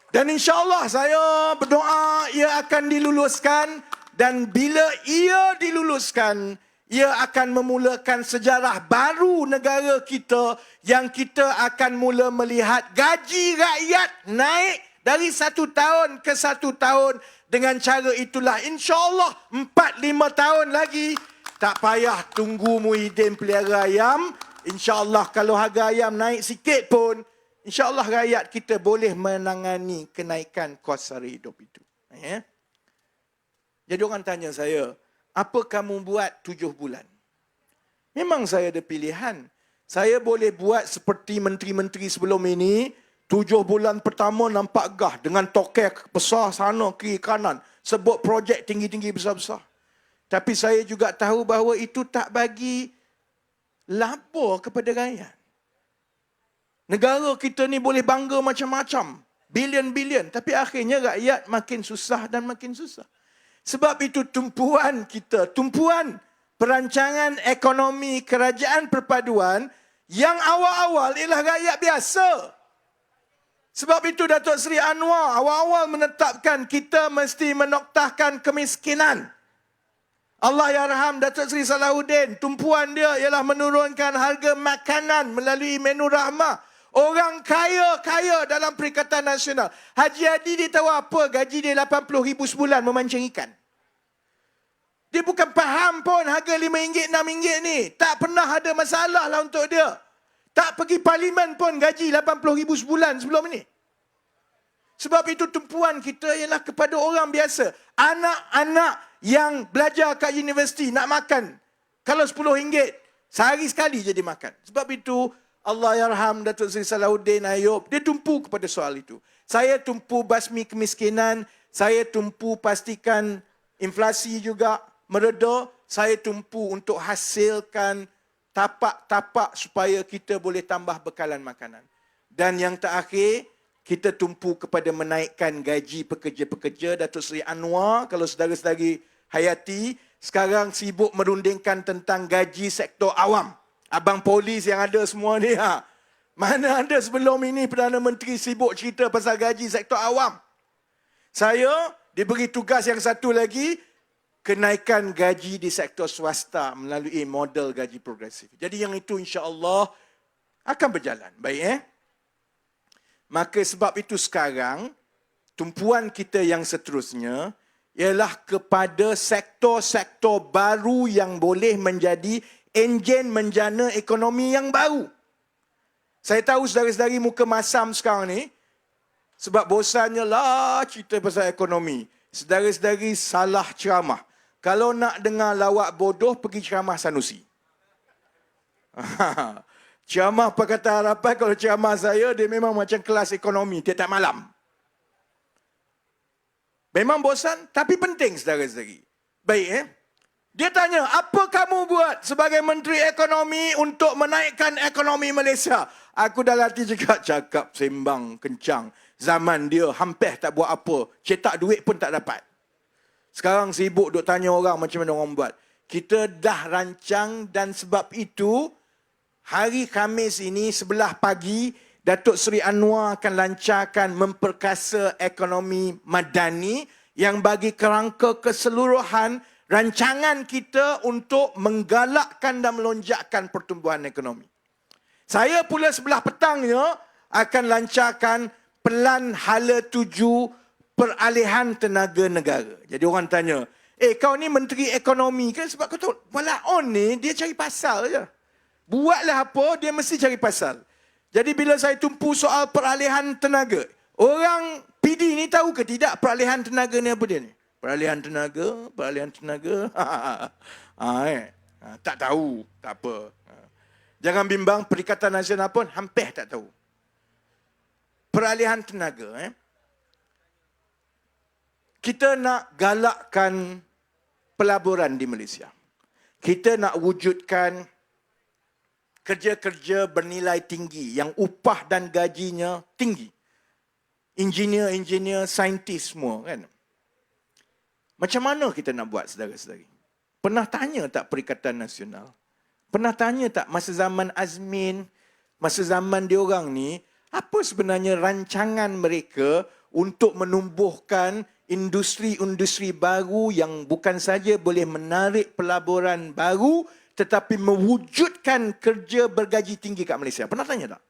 Dan insya-Allah saya berdoa ia akan diluluskan, dan bila ia diluluskan, ia akan memulakan sejarah baru negara kita yang kita akan mula melihat gaji rakyat naik dari 1 tahun ke 1 tahun. Dengan cara itulah insya-Allah 4-5 tahun lagi tak payah tunggu Muhyiddin pelihara ayam. InsyaAllah kalau harga ayam naik sikit pun, insyaAllah rakyat kita boleh menangani kenaikan kos sara hidup itu. Ya? Jadi orang tanya saya, apa kamu buat 7 bulan? Memang saya ada pilihan. Saya boleh buat seperti menteri-menteri sebelum ini, 7 bulan pertama nampak gah dengan tokek besar sana kiri kanan. Sebut projek tinggi-tinggi besar-besar. Tapi saya juga tahu bahawa itu tak bagi laba kepada rakyat. Negara kita ni boleh bangga macam-macam. Bilion-bilion. Tapi akhirnya rakyat makin susah dan makin susah. Sebab itu tumpuan kita, tumpuan perancangan ekonomi kerajaan perpaduan yang awal-awal ialah rakyat biasa. Sebab itu Datuk Seri Anwar awal-awal menetapkan kita mesti menoktahkan kemiskinan. Allah yarham Datuk Seri Salahuddin, tumpuan dia ialah menurunkan harga makanan melalui menu rahmah. Orang kaya dalam Perikatan Nasional. Haji Hadi dia tahu apa? Gaji dia 80,000 sebulan memancing ikan. Dia bukan faham pun harga RM5, RM6 ni. Tak pernah ada masalah lah untuk dia. Tak pergi parlimen pun gaji 80,000 sebulan sebelum ni. Sebab itu tumpuan kita ialah kepada orang biasa. Anak-anak yang belajar kat universiti nak makan. Kalau RM10, sehari sekali je dia makan. Sebab itu Allah yarham Datuk Seri Salahuddin Ayub, dia tumpu kepada soal itu. Saya tumpu basmi kemiskinan, saya tumpu pastikan inflasi juga mereda, saya tumpu untuk hasilkan tapak-tapak supaya kita boleh tambah bekalan makanan. Dan yang terakhir, kita tumpu kepada menaikkan gaji pekerja-pekerja. Datuk Seri Anwar, kalau saudara-saudari hayati, sekarang sibuk merundingkan tentang gaji sektor awam. Abang polis yang ada semua ni. Mana ada sebelum ini Perdana Menteri sibuk cerita pasal gaji sektor awam. Saya diberi tugas yang satu lagi, kenaikan gaji di sektor swasta melalui model gaji progresif. Jadi yang itu insya-Allah akan berjalan. Baik Maka sebab itu sekarang tumpuan kita yang seterusnya ialah kepada sektor-sektor baru yang boleh menjadi enjin menjana ekonomi yang baru. Saya tahu saudara-saudari muka masam sekarang ni sebab bosannya lah cerita pasal ekonomi. Saudara-saudari salah ceramah. Kalau nak dengar lawak bodoh, pergi ceramah Sanusi. Ceramah Pakatan Harapan, kalau ceramah saya, dia memang macam kelas ekonomi, tiap-tiap malam. Memang bosan, tapi penting saudara-saudari. Baik Dia tanya, apa kamu buat sebagai Menteri Ekonomi untuk menaikkan ekonomi Malaysia? Aku dah latih cakap sembang kencang. Zaman dia hampir tak buat apa. Cetak duit pun tak dapat. Sekarang sibuk duk tanya orang macam mana orang buat. Kita dah rancang dan sebab itu hari Khamis ini 11 pagi Datuk Seri Anwar akan lancarkan memperkasa ekonomi madani yang bagi kerangka keseluruhan rancangan kita untuk menggalakkan dan melonjakkan pertumbuhan ekonomi. Saya pula sebelah petangnya akan lancarkan Pelan Hala 7 Peralihan Tenaga Negara. Jadi orang tanya, kau ni Menteri Ekonomi kan? Sebab kau tahu, Walaon ni dia cari pasal je. Buatlah apa, dia mesti cari pasal. Jadi bila saya tumpu soal peralihan tenaga, orang PD ni tahu ke tidak peralihan tenaga ni apa dia ni? Peralihan tenaga. Tak tahu, tak apa. Jangan bimbang, Perikatan Nasional pun hampir tak tahu. Peralihan tenaga. Kita nak galakkan pelaburan di Malaysia. Kita nak wujudkan kerja-kerja bernilai tinggi yang upah dan gajinya tinggi. Engineer, saintis semua kan. Macam mana kita nak buat saudara-saudari? Pernah tanya tak Perikatan Nasional? Pernah tanya tak masa zaman Azmin, masa zaman diorang ni, apa sebenarnya rancangan mereka untuk menumbuhkan industri-industri baru yang bukan saja boleh menarik pelaburan baru tetapi mewujudkan kerja bergaji tinggi kat Malaysia. Pernah tanya tak?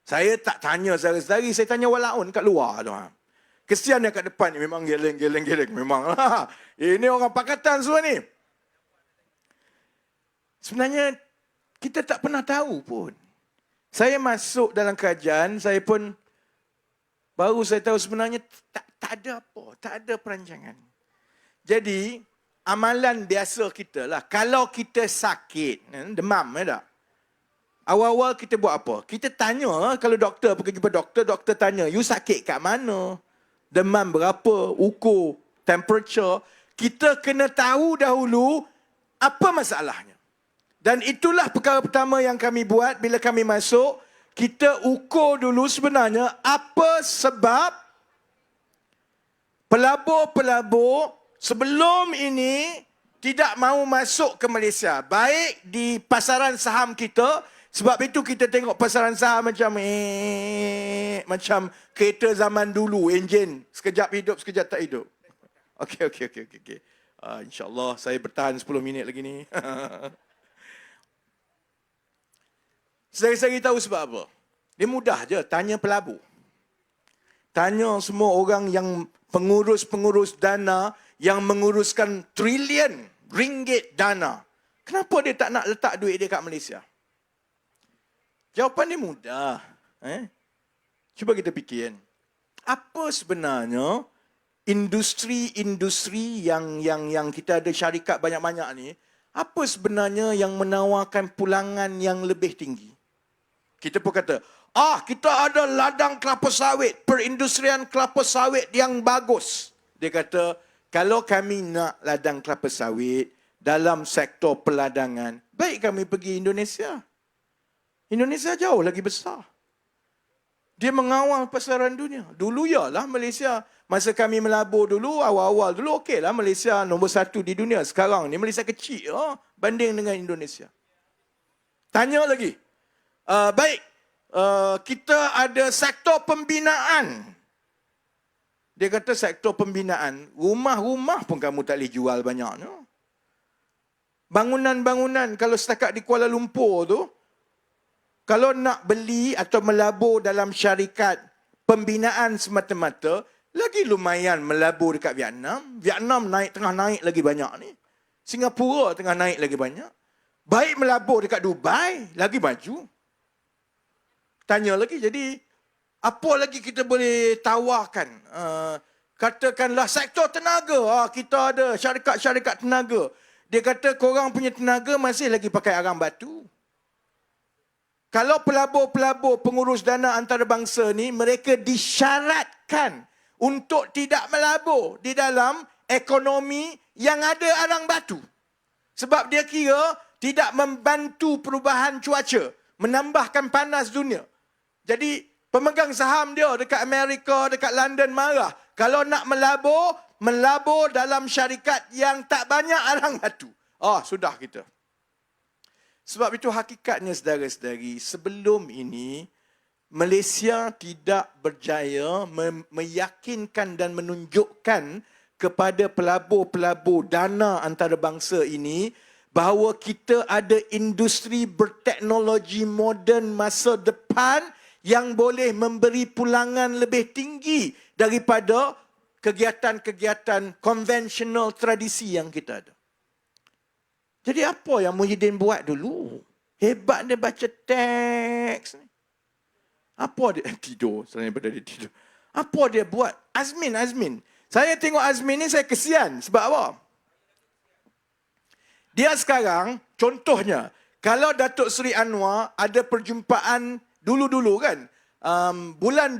Saya tak tanya saudara-saudari, saya tanya Walaon kat luar tu. Kesian yang kat depan ni memang geleng. Memang lah. Ini orang pakatan semua ni. Sebenarnya kita tak pernah tahu pun. Saya masuk dalam kerajaan, saya pun baru saya tahu sebenarnya tak ada apa, tak ada perancangan. Jadi, amalan biasa kita lah. Kalau kita sakit, demam tak? Awal-awal kita buat apa? Kita tanya, kalau doktor pergi jumpa doktor, doktor tanya, you sakit kat mana? Demam berapa? Ukur, temperature. Kita kena tahu dahulu apa masalahnya. Dan itulah perkara pertama yang kami buat bila kami masuk. Kita ukur dulu sebenarnya apa sebab pelabur-pelabur sebelum ini tidak mahu masuk ke Malaysia. Baik di pasaran saham kita, Sebab itu kita tengok pasaran saham macam kereta zaman dulu, enjin sekejap hidup, sekejap tak hidup. Okey. InsyaAllah saya bertahan 10 minit lagi ni. Saya tahu sebab apa. Dia mudah je, tanya pelabur. Tanya semua orang yang pengurus-pengurus dana yang menguruskan trilion ringgit dana. Kenapa dia tak nak letak duit dia kat Malaysia? Jawapan dia mudah. Cuba kita fikir. Apa sebenarnya industri-industri yang kita ada syarikat banyak-banyak ni, apa sebenarnya yang menawarkan pulangan yang lebih tinggi? Kita pun kata, kita ada ladang kelapa sawit, perindustrian kelapa sawit yang bagus. Dia kata, kalau kami nak ladang kelapa sawit dalam sektor peladangan, baik kami pergi Indonesia. Indonesia jauh lagi besar. Dia mengawal pasaran dunia. Dulu yalah Malaysia, masa kami melabur dulu, awal-awal dulu okeylah Malaysia nombor 1 di dunia. Sekarang ni Malaysia kecil banding dengan Indonesia. Tanya lagi. Kita ada sektor pembinaan. Dia kata sektor pembinaan, rumah-rumah pun kamu tak boleh jual banyak. Bangunan-bangunan, kalau setakat di Kuala Lumpur tu, kalau nak beli atau melabur dalam syarikat pembinaan semata-mata, lagi lumayan melabur dekat Vietnam. Vietnam tengah naik lagi banyak ni. Singapura tengah naik lagi banyak. Baik melabur dekat Dubai, lagi maju. Tanya lagi, jadi apa lagi kita boleh tawarkan? Katakanlah sektor tenaga. Kita ada syarikat-syarikat tenaga. Dia kata korang punya tenaga masih lagi pakai arang batu. Kalau pelabur-pelabur pengurus dana antarabangsa ni, mereka disyaratkan untuk tidak melabur di dalam ekonomi yang ada arang batu. Sebab dia kira tidak membantu perubahan cuaca, menambahkan panas dunia. Jadi pemegang saham dia dekat Amerika, dekat London marah. Kalau nak melabur dalam syarikat yang tak banyak arang batu. Sudah kita. Sebab itu hakikatnya saudara-saudari, sebelum ini Malaysia tidak berjaya meyakinkan dan menunjukkan kepada pelabur-pelabur dana antarabangsa ini bahawa kita ada industri berteknologi moden masa depan yang boleh memberi pulangan lebih tinggi daripada kegiatan-kegiatan konvensional tradisi yang kita ada. Jadi apa yang Muhyiddin buat dulu? Hebat dia baca teks. Apa dia tidur? Selain daripada dia tidur. Apa dia buat? Azmin. Saya tengok Azmin ni saya kesian. Sebab apa? Dia sekarang, contohnya, kalau Datuk Seri Anwar ada perjumpaan dulu-dulu kan, bulan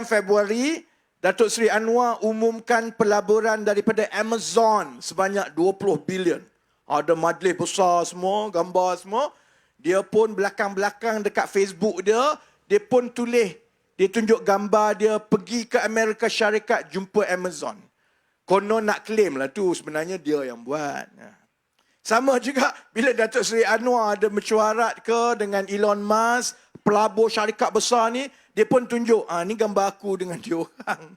Februari, Datuk Seri Anwar umumkan pelaburan daripada Amazon sebanyak 20 bilion. Ada majlis besar semua, gambar semua. Dia pun belakang-belakang dekat Facebook dia pun tulis, dia tunjuk gambar dia pergi ke Amerika Syarikat jumpa Amazon. Konon nak claim lah tu, sebenarnya dia yang buat. Sama juga bila Datuk Seri Anwar ada mesyuarat ke dengan Elon Musk, pelabur syarikat besar ni, dia pun tunjuk, ni gambar aku dengan dia orang.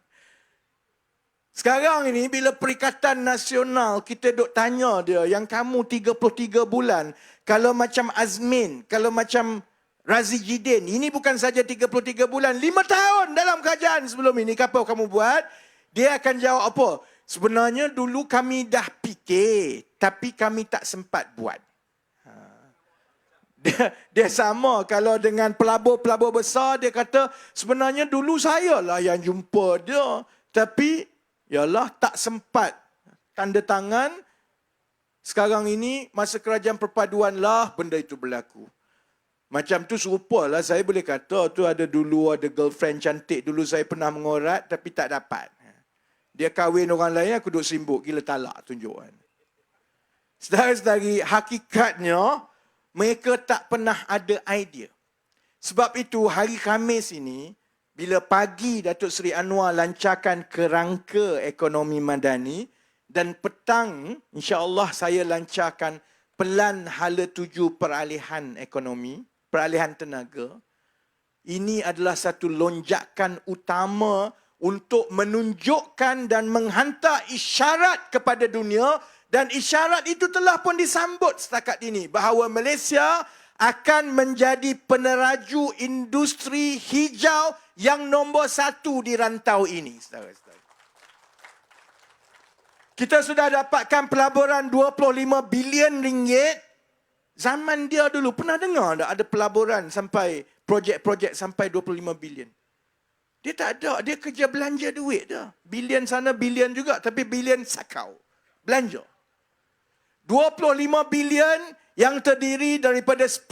Sekarang ini bila Perikatan Nasional kita duk tanya dia, yang kamu 33 bulan, kalau macam Azmin, kalau macam Razi Jidin, ini bukan saja 33 bulan, 5 tahun dalam kerajaan sebelum ini, apa kamu buat? Dia akan jawab apa? Sebenarnya dulu kami dah fikir, tapi kami tak sempat buat. Dia sama kalau dengan pelabur-pelabur besar, dia kata sebenarnya dulu saya lah yang jumpa dia, tapi yalah tak sempat tanda tangan. Sekarang ini masa kerajaan perpaduan lah benda itu berlaku. Macam tu serupa lah, saya boleh kata tu ada girlfriend cantik dulu saya pernah mengorat tapi tak dapat. Dia kahwin orang lain, aku duduk simbuk gila talak tunjukan. Saudara-saudari, hakikatnya mereka tak pernah ada idea. Sebab itu hari Khamis ini, bila pagi Datuk Seri Anwar lancarkan kerangka ekonomi madani dan petang insya-Allah saya lancarkan pelan hala tuju peralihan ekonomi, peralihan tenaga, ini adalah satu lonjakan utama untuk menunjukkan dan menghantar isyarat kepada dunia, dan isyarat itu telah pun disambut setakat ini bahawa Malaysia akan menjadi peneraju industri hijau yang nombor 1 di rantau ini, saudara-saudara. Kita sudah dapatkan pelaburan 25 bilion ringgit. Zaman dia dulu, pernah dengar tak ada pelaburan sampai, projek-projek sampai 25 bilion? Dia tak ada, dia kerja belanja duit dah. Bilion sana, bilion juga, tapi bilion sakau. Belanja. 25 bilion yang terdiri daripada 10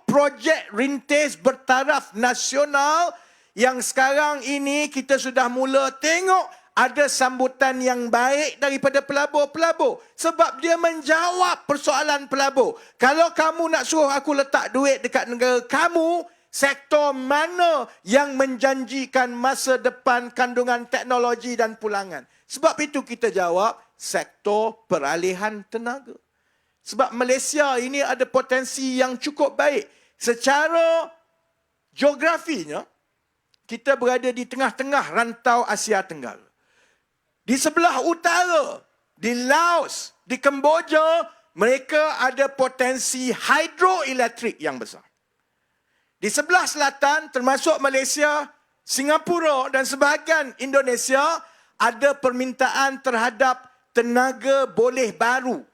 projek rintis bertaraf nasional yang sekarang ini kita sudah mula tengok ada sambutan yang baik daripada pelabur-pelabur. Sebab dia menjawab persoalan pelabur. Kalau kamu nak suruh aku letak duit dekat negara kamu, sektor mana yang menjanjikan masa depan kandungan teknologi dan pulangan? Sebab itu kita jawab, sektor peralihan tenaga. Sebab Malaysia ini ada potensi yang cukup baik. Secara geografinya, kita berada di tengah-tengah rantau Asia Tenggara. Di sebelah utara, di Laos, di Kemboja, mereka ada potensi hidroelektrik yang besar. Di sebelah selatan, termasuk Malaysia, Singapura dan sebahagian Indonesia, ada permintaan terhadap tenaga boleh baru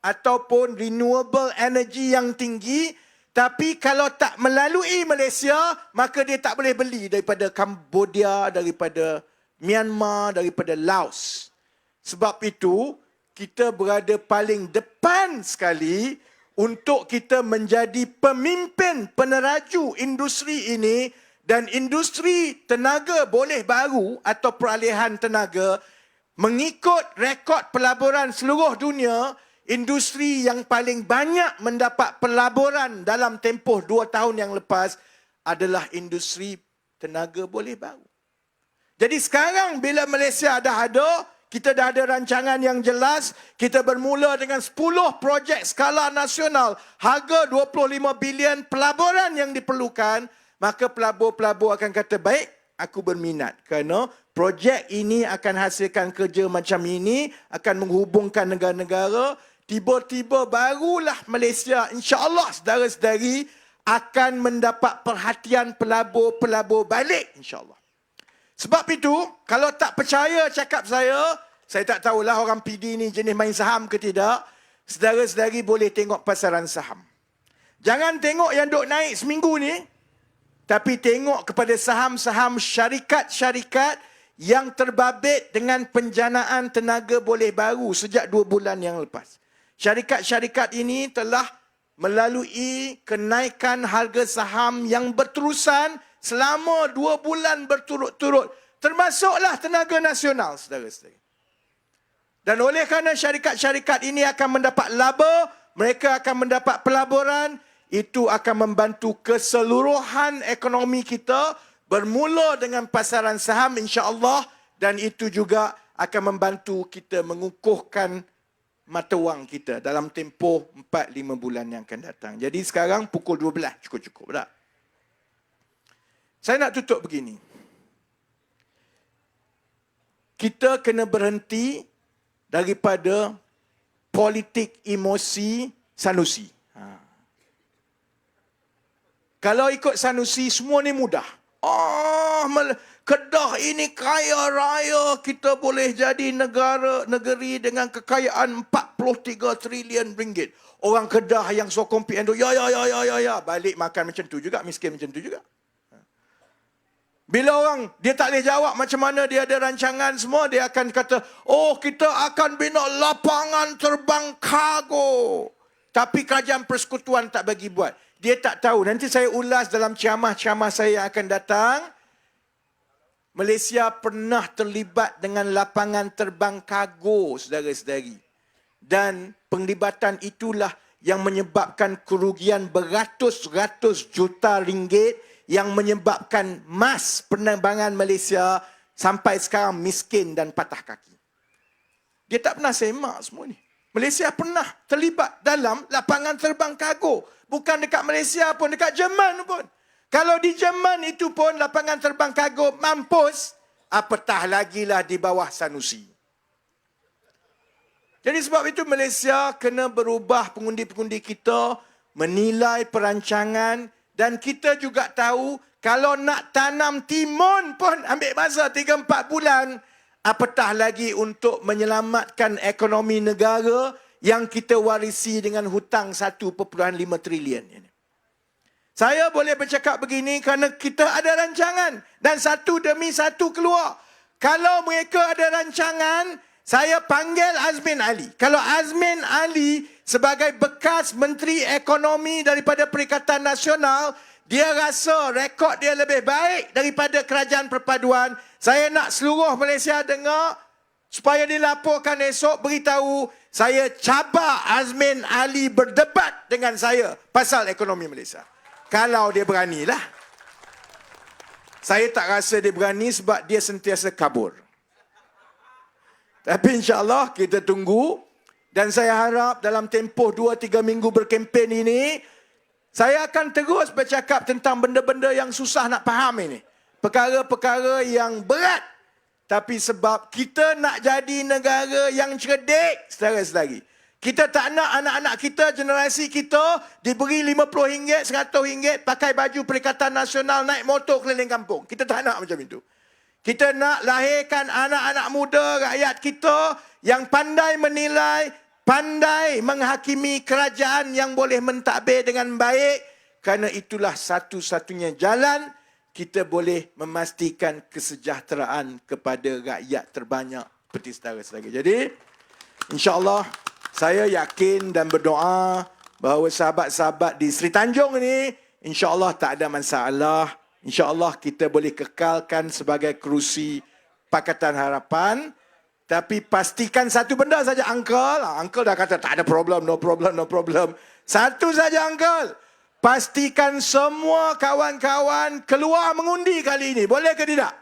ataupun renewable energy yang tinggi. Tapi kalau tak melalui Malaysia, maka dia tak boleh beli daripada Cambodia, daripada Myanmar, daripada Laos. Sebab itu, kita berada paling depan sekali untuk kita menjadi pemimpin peneraju industri ini, dan industri tenaga boleh baru atau peralihan tenaga mengikut rekod pelaburan seluruh dunia, industri yang paling banyak mendapat pelaburan dalam tempoh 2 tahun yang lepas adalah industri tenaga boleh baru. Jadi sekarang bila Malaysia dah ada, kita dah ada rancangan yang jelas, kita bermula dengan 10 projek skala nasional, harga 25 bilion pelaburan yang diperlukan, maka pelabur-pelabur akan kata, baik, aku berminat. Kerana projek ini akan hasilkan kerja macam ini, akan menghubungkan negara-negara, tiba-tiba barulah Malaysia, insya-Allah saudara-saudari, akan mendapat perhatian pelabur-pelabur balik, insya-Allah. Sebab itu, kalau tak percaya cakap saya tak tahulah orang PD ni jenis main saham ke tidak. Saudara-saudari boleh tengok pasaran saham. Jangan tengok yang duk naik seminggu ni, tapi tengok kepada saham-saham syarikat-syarikat yang terbabit dengan penjanaan tenaga boleh baru sejak 2 bulan yang lepas. Syarikat-syarikat ini telah melalui kenaikan harga saham yang berterusan selama 2 bulan berturut-turut. Termasuklah tenaga nasional, saudara-saudara. Dan oleh kerana syarikat-syarikat ini akan mendapat laba, mereka akan mendapat pelaburan, itu akan membantu keseluruhan ekonomi kita, bermula dengan pasaran saham insya-Allah, dan itu juga akan membantu kita mengukuhkan mata wang kita dalam tempoh 4-5 bulan yang akan datang. Jadi sekarang pukul 12, cukup-cukup tak? Saya nak tutup begini. Kita kena berhenti daripada politik emosi Sanusi. Kalau ikut Sanusi, semua ni mudah. Kedah ini kaya raya, kita boleh jadi negeri dengan kekayaan 43 trilion ringgit. Orang Kedah yang sokong PN tu, ya, balik makan macam tu juga, miskin macam tu juga. Bila orang, dia tak boleh jawab macam mana dia ada rancangan semua, dia akan kata, kita akan bina lapangan terbang kargo. Tapi kerajaan persekutuan tak bagi buat. Dia tak tahu. Nanti saya ulas dalam ceramah-ceramah saya yang akan datang. Malaysia pernah terlibat dengan lapangan terbang kargo, saudara-saudari. Dan penglibatan itulah yang menyebabkan kerugian beratus-ratus juta ringgit, yang menyebabkan mas penerbangan Malaysia sampai sekarang miskin dan patah kaki. Dia tak pernah semak semua ni. Malaysia pernah terlibat dalam lapangan terbang kargo. Bukan dekat Malaysia pun, dekat Jerman pun. Kalau di Jerman itu pun lapangan terbang kargo mampus, apatah lagi lah di bawah Sanusi. Jadi sebab itu Malaysia kena berubah pengundi-pengundi kita, menilai perancangan, dan kita juga tahu kalau nak tanam timun pun ambil masa 3-4 bulan, apatah lagi untuk menyelamatkan ekonomi negara yang kita warisi dengan hutang 1.5 trilion ini. Saya boleh bercakap begini kerana kita ada rancangan dan satu demi satu keluar. Kalau mereka ada rancangan, saya panggil Azmin Ali. Kalau Azmin Ali sebagai bekas Menteri Ekonomi daripada Perikatan Nasional, dia rasa rekod dia lebih baik daripada Kerajaan Perpaduan, saya nak seluruh Malaysia dengar supaya dilaporkan esok, beritahu saya cabar Azmin Ali berdebat dengan saya pasal ekonomi Malaysia. Kalau dia beranilah. Saya tak rasa dia berani sebab dia sentiasa kabur. Tapi insya-Allah kita tunggu, dan saya harap dalam tempoh 2-3 minggu berkempen ini, saya akan terus bercakap tentang benda-benda yang susah nak faham ini. Perkara-perkara yang berat. Tapi sebab kita nak jadi negara yang cerdik, saudara-saudari. Kita tak nak anak-anak kita, generasi kita, diberi RM50, RM100, pakai baju Perikatan Nasional, naik motor keliling kampung. Kita tak nak macam itu. Kita nak lahirkan anak-anak muda, rakyat kita yang pandai menilai, pandai menghakimi kerajaan yang boleh mentadbir dengan baik. Kerana itulah satu-satunya jalan kita boleh memastikan kesejahteraan kepada rakyat terbanyak seperti saudara-saudara. Jadi, insya-Allah saya yakin dan berdoa bahawa sahabat-sahabat di Sri Tanjung ini, insya-Allah tak ada masalah. InsyaAllah kita boleh kekalkan sebagai kerusi Pakatan Harapan. Tapi pastikan satu benda saja, Uncle. Uncle dah kata tak ada problem, no problem, no problem. Satu saja, Uncle. Pastikan semua kawan-kawan keluar mengundi kali ini. Boleh ke tidak?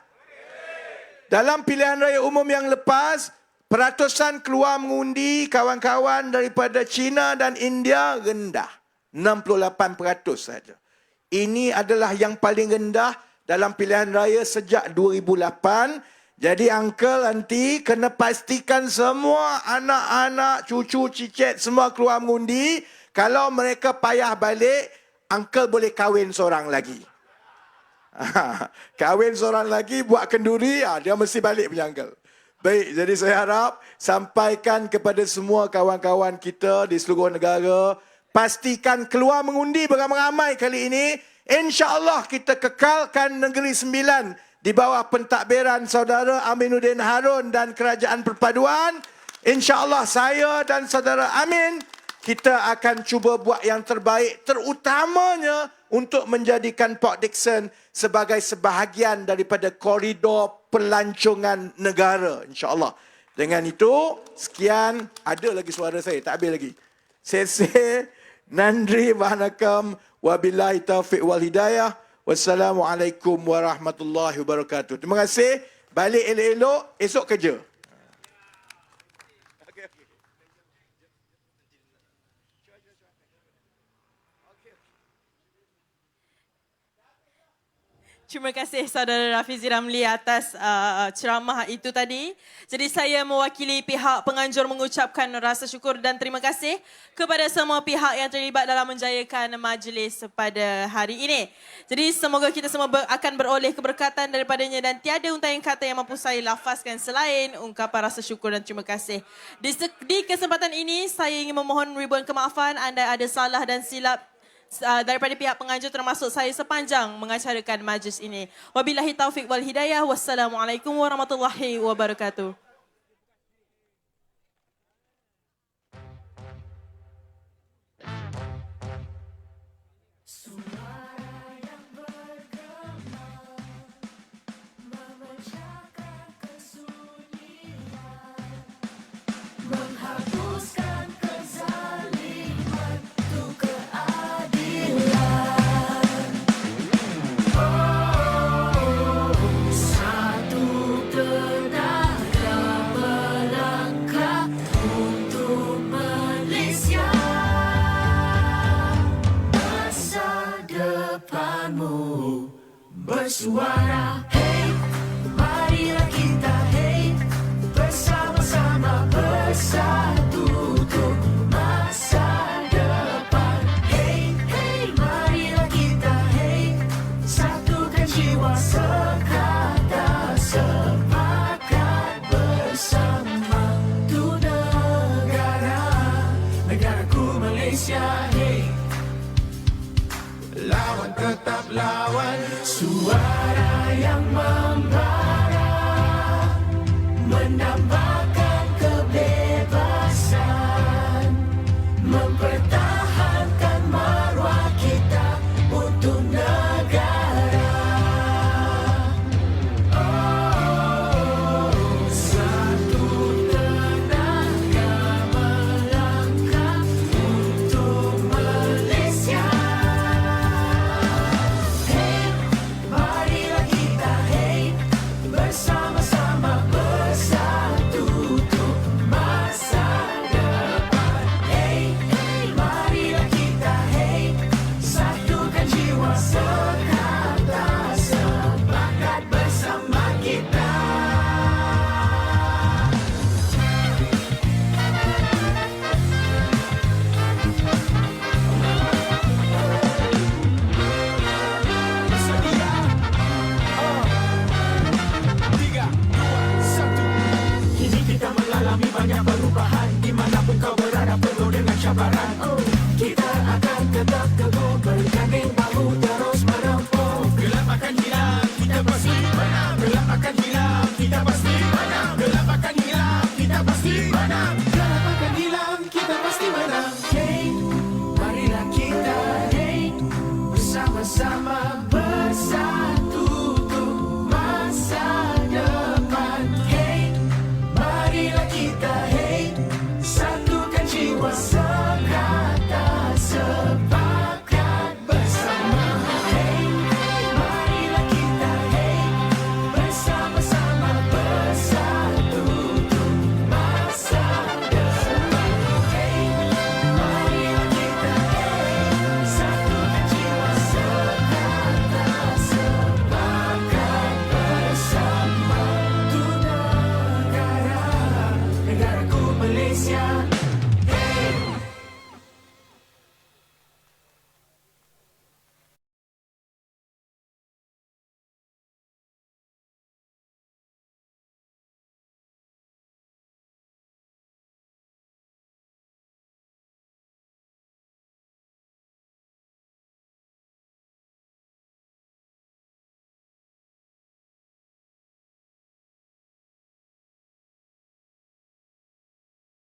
Dalam pilihan raya umum yang lepas, peratusan keluar mengundi kawan-kawan daripada China dan India rendah. 68% saja. Ini adalah yang paling rendah dalam pilihan raya sejak 2008. Jadi Uncle nanti kena pastikan semua anak-anak, cucu, cicit semua keluar mengundi. Kalau mereka payah balik, Uncle boleh kahwin seorang lagi. Kahwin seorang lagi, buat kenduri, dia mesti balik punya Uncle. Baik, jadi saya harap sampaikan kepada semua kawan-kawan kita di seluruh negara, pastikan keluar mengundi beramai-ramai kali ini. InsyaAllah kita kekalkan Negeri Sembilan di bawah pentadbiran saudara Aminuddin Harun dan Kerajaan Perpaduan. InsyaAllah saya dan saudara Amin, kita akan cuba buat yang terbaik, terutamanya untuk menjadikan Port Dickson sebagai sebahagian daripada koridor pelancongan negara, insyaAllah. Dengan itu, sekian. Ada lagi suara saya, tak habis lagi. Sese, Nandri, Wahanakam, wabillahi taufiq wal hidayah. Wassalamualaikum warahmatullahi wabarakatuh. Terima kasih. Balik elok-elok, esok kerja. Terima kasih saudara Rafizi Ramli atas ceramah itu tadi. Jadi saya mewakili pihak penganjur mengucapkan rasa syukur dan terima kasih kepada semua pihak yang terlibat dalam menjayakan majlis pada hari ini. Jadi semoga kita semua akan beroleh keberkatan daripadanya dan tiada untaian kata yang mampu saya lafazkan selain ungkapan rasa syukur dan terima kasih. Di kesempatan ini saya ingin memohon ribuan kemaafan anda ada salah dan silap daripada pihak penganjur termasuk saya sepanjang mengacarakan majlis ini. Wabillahi taufiq wal hidayah. Wassalamualaikum warahmatullahi wabarakatuh. Satu tenaga siap lawan. Suara yang membara menambahkan kebebasan, mempertahankan maruah kita untuk negara. Satu tenaga melangkah untuk Malaysia. Hey, marilah kita bersama-sama bersatu untuk masa depan. Hey, marilah kita satukan jiwa sekata sepakat bersama kita. Bersedia? 3, 2, 1. Kini kita mengalami banyak perubahan. Dimanapun kau berada penuh dengan cabaran. Kita akan tetap teguh berganding bahu terus menempuh. Gelap akan hilang, kita pasti menang. Gelap akan hilang, kita pasti menang. Gelap akan hilang, kita pasti menang. Gelap akan hilang, kita pasti menang. Hey, marilah kita bersama-sama bersatu untuk masa depan. Hey, marilah kita satukan jiwa sekata sepakat bersama. Hey, marilah kita bersama-sama bersatu untuk masa depan. Hey, marilah kita satukan jiwa sekata sepakat bersama. Untuk negaraku Malaysia.